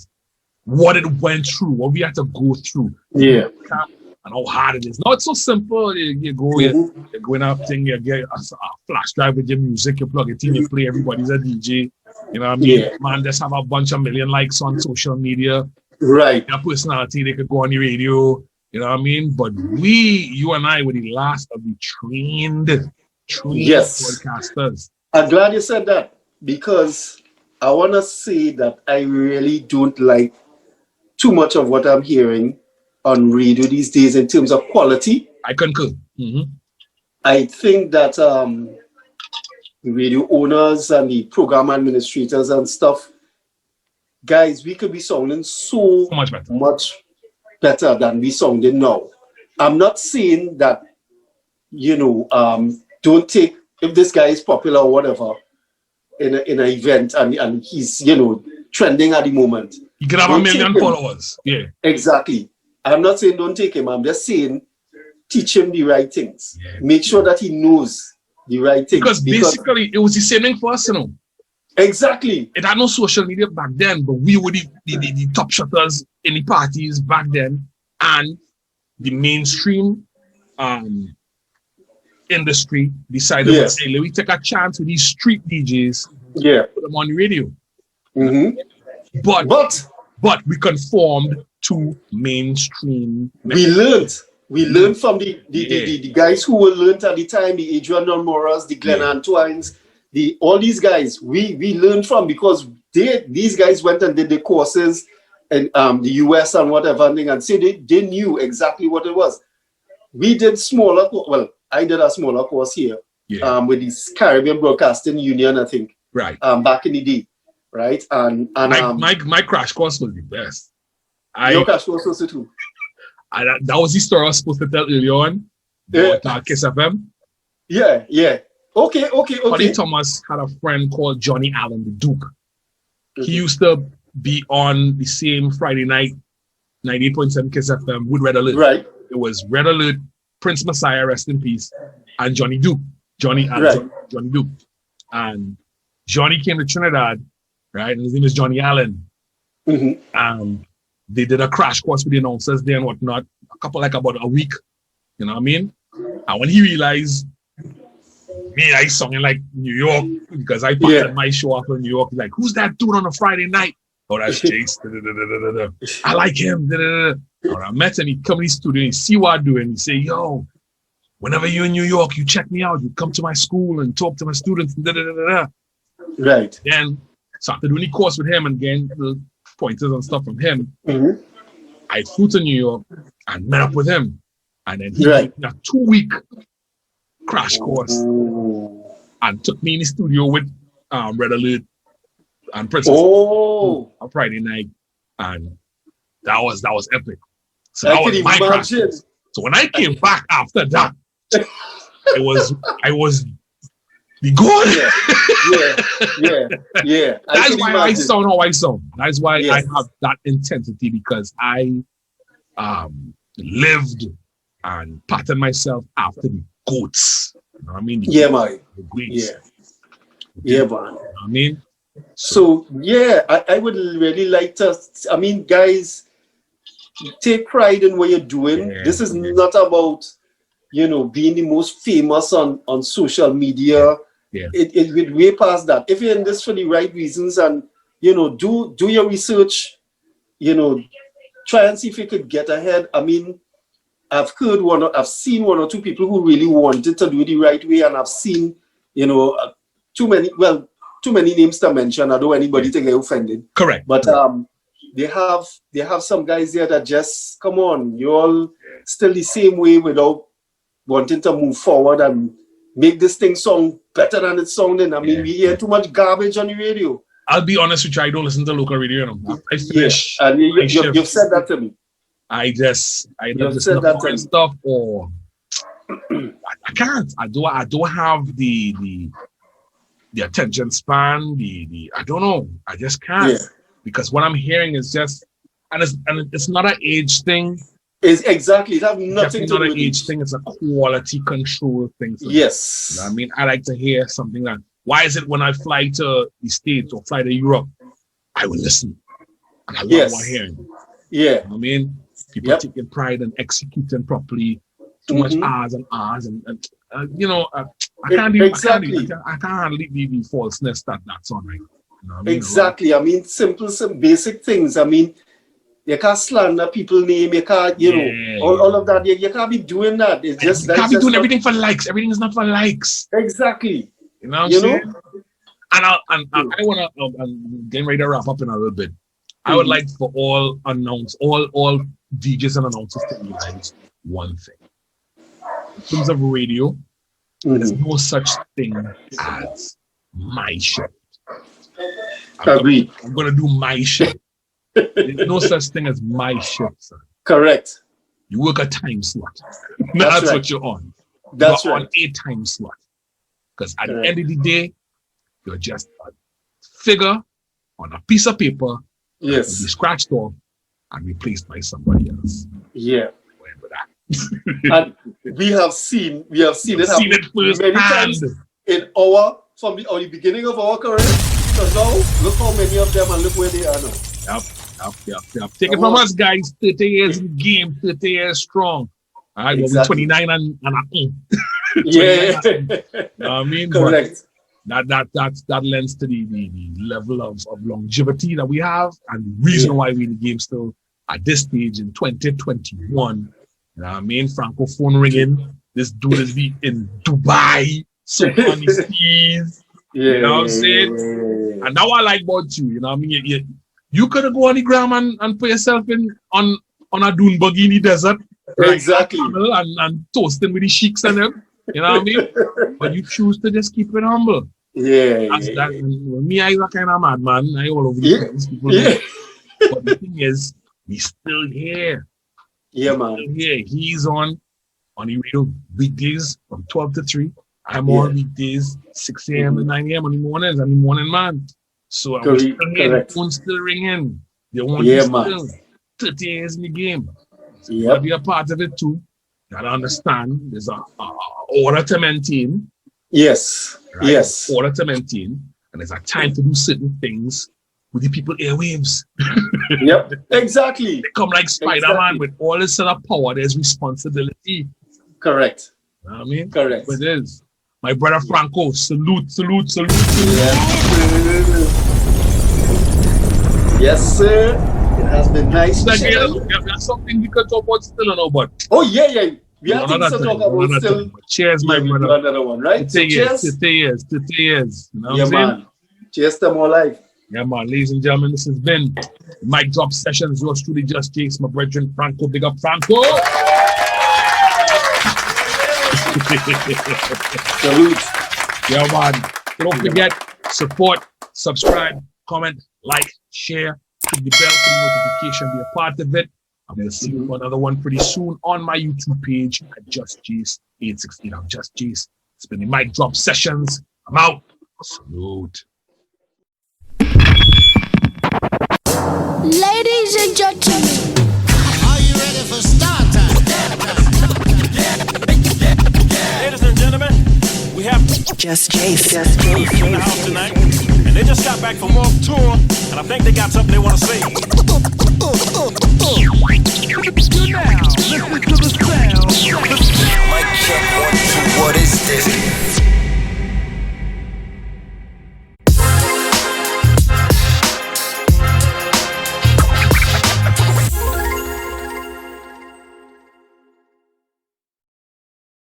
what it went through, what we had to go through. Yeah. And how hard it is. Now it's so simple. You go, you're going up thing, you get a flash drive with your music, you plug it in, you play, everybody's a DJ. You know what I mean? Yeah. Man, just have a bunch of million likes on social media. Right. Their personality, they could go on the radio. You know what I mean? But you and I were the last of the trained podcasters. I'm glad you said that, because I want to say that I really don't like too much of what I'm hearing on radio these days in terms of quality. I concur. I think that the radio owners and the program administrators and stuff, guys, we could be sounding so much better than we sounding now. I'm not saying that, don't take, if this guy is popular or whatever in an event and he's, trending at the moment. You could have 1 million followers. Yeah. Exactly. I'm not saying don't take him. I'm just saying teach him the right things. Yeah. Make sure that he knows the right things. Because basically it was the same thing for us, Exactly. It had no social media back then, but we were the top shutters in the parties back then, and the mainstream industry decided, hey, we take a chance with these street DJs, put them on the radio. But we conformed to mainstream. We learned from the guys who were learned at the time, the Adrian Normoras, the Glenn Antoines, all these guys we learned from, because these guys went and did the courses in the US and whatever thing, and say they knew exactly what it was. We did I did a smaller course here with the Caribbean Broadcasting Union, I think. Right. Back in the day. Right. And my crash course was the best. Your crash course was it too. That was the story I was supposed to tell earlier on. Kiss FM. Yeah. Okay. Buddy Thomas had a friend called Johnny Allen, the Duke. He used to be on the same Friday night, 98.7 Kiss FM with Red Alert. Right. It was Red Alert, Prince Messiah, rest in peace, and Johnny Duke. Johnny Duke. And Johnny came to Trinidad, right? And his name is Johnny Allen. They did a crash course with the announcers there and whatnot, about a week. You know what I mean? And when he realized I sung in like New York, because I patterned my show up in New York, like, who's that dude on a Friday night? Oh, that's Chase. I like him. Or I met him, he come in the studio, he see what I'm doing, he say, yo, whenever you're in New York, you check me out. You come to my school and talk to my students. And da, da, da, da, da. Right. Then started doing the course with him and getting the pointers and stuff from him. Mm-hmm. I flew to New York and met up with him. And then he Right. gave me a 2-week crash course Oh. and took me in the studio with Red Alert and Princess Oh. on Friday night. And that was epic. So I that can was my crash imagine. course. So when I came back after that, I was the goal. Yeah. That's why I sound how I sound. That's why Yes. I have that intensity, because I lived and patterned myself after the goats. You know what I mean? Yeah, man. The Greeks. Yeah, man. You know what I mean? So yeah, I would really like to. I mean, guys, take pride in what you're doing. Yeah, This is yeah. not about, being the most famous on social media. Yeah. It will way past that. If you're in this for the right reasons and do your research, try and see if you could get ahead. I mean, I've seen one or two people who really wanted to do the right way, and I've seen, too many names to mention. I don't want anybody to get offended. Correct. But they have some guys there that just, come on, you're all still the same way without wanting to move forward and make this thing sound better than it's sounding. I mean, we hear too much garbage on the radio. I'll be honest with you, I don't listen to local radio. I finish. And my shift. you've said that to me. I just listen said to that foreign to me. stuff, or I can't. I don't have the attention span. I don't know. I just can't. Yeah. Because what I'm hearing is just, and it's not an age thing. It's exactly. It has nothing Definitely to not do an with age it. thing. It's a quality control thing. So, Yes. you know what I mean, I like to hear something that. Why is it when I fly to the States or fly to Europe, I will listen, and I love what I'm hearing. Yeah. You know what I mean, people taking pride and executing properly. Too much R's and R's, and I can't even. Exactly. I can't handle the falseness that's on, right? You know what I mean? Exactly. I mean, some basic things. I mean, you can't slander people's name. You can't, all of that. You can't be doing that. It's just you can't be doing everything for likes. Everything is not for likes. Exactly. You know what I'm saying? And I want to. I'm getting ready to wrap up in a little bit. I would like for all DJs and announcers to realize one thing. In terms of radio, there's no such thing as my shift. Agreed. I'm gonna do my shift. There's no such thing as my shift, sir. Correct. You work a time slot. That's right. what you're on. That's you're right. on a time slot. Because at the end of the day, you're just a figure on a piece of paper. Yes. To be scratched off and replaced by somebody else. Yeah. Remember that. And we have seen it Seen happen it many times firsthand. from the beginning of our career. So now, look how many of them and look where they are now. Yep. Take it from us, guys. 30 years in the game, 30 years strong. All right, Exactly. we're 29 and Yeah. you know what I mean? Correct. But that lends to the level of longevity that we have, and the reason why we in the game still at this stage in 2021. You know what I mean? Franco phone ringing. This dude is in Dubai, so on his keys. Yeah. You know what I'm saying? And now I like about you. You know what I mean? You could go on the gram and put yourself on a dune buggy in the desert. Exactly. And toasting with the sheiks and them. You know what I mean? But you choose to just keep it humble. Yeah. Me, I'm a kind of madman. I all over the place. People know. But the thing is, we still here. Yeah, man. Still here. He's on the radio weekdays from 12 to 3. I'm on weekdays 6 a.m. to 9 a.m. on the mornings. I'm the morning man. So I'm still here. The phone's still ringing. They want you still 30 years in the game. So you gotta be a part of it too. You gotta understand there's a order to maintain. Yes. Right? Yes. Order to maintain. And there's a time to do certain things with the people airwaves. Yep. Exactly. They come like Spider-Man with all this sort of power. There's responsibility. Correct. You know what I mean? Correct. It is. My brother Franco, salute. Yes, sir. It has been nice. That's something we could talk about still, but Oh, yeah. We have things to talk about still. Cheers, my We'll do brother. another one, right? So cheers. 50 years. You know what Yeah, I'm saying? man. Cheers to more life. Yeah, man. Ladies and gentlemen, this has been Mic Drop Sessions. Yours truly, Jus Jase, my brethren, Franco. Big up, Franco. Salute. Yeah, man. Don't forget, support, subscribe, comment, like, share, hit the bell for the notification, be a part of it. I'm going to see you for another one pretty soon on my YouTube page at Jus Jase 816. I'm Jus Jase. It's been the Mic Drop Sessions. I'm out. Salute. Ladies and gentlemen, Are you ready for start time? Ladies and gentlemen, we have Jus Jase. in the house tonight, and they just got back from Warped Tour, and I think they got something they want to say.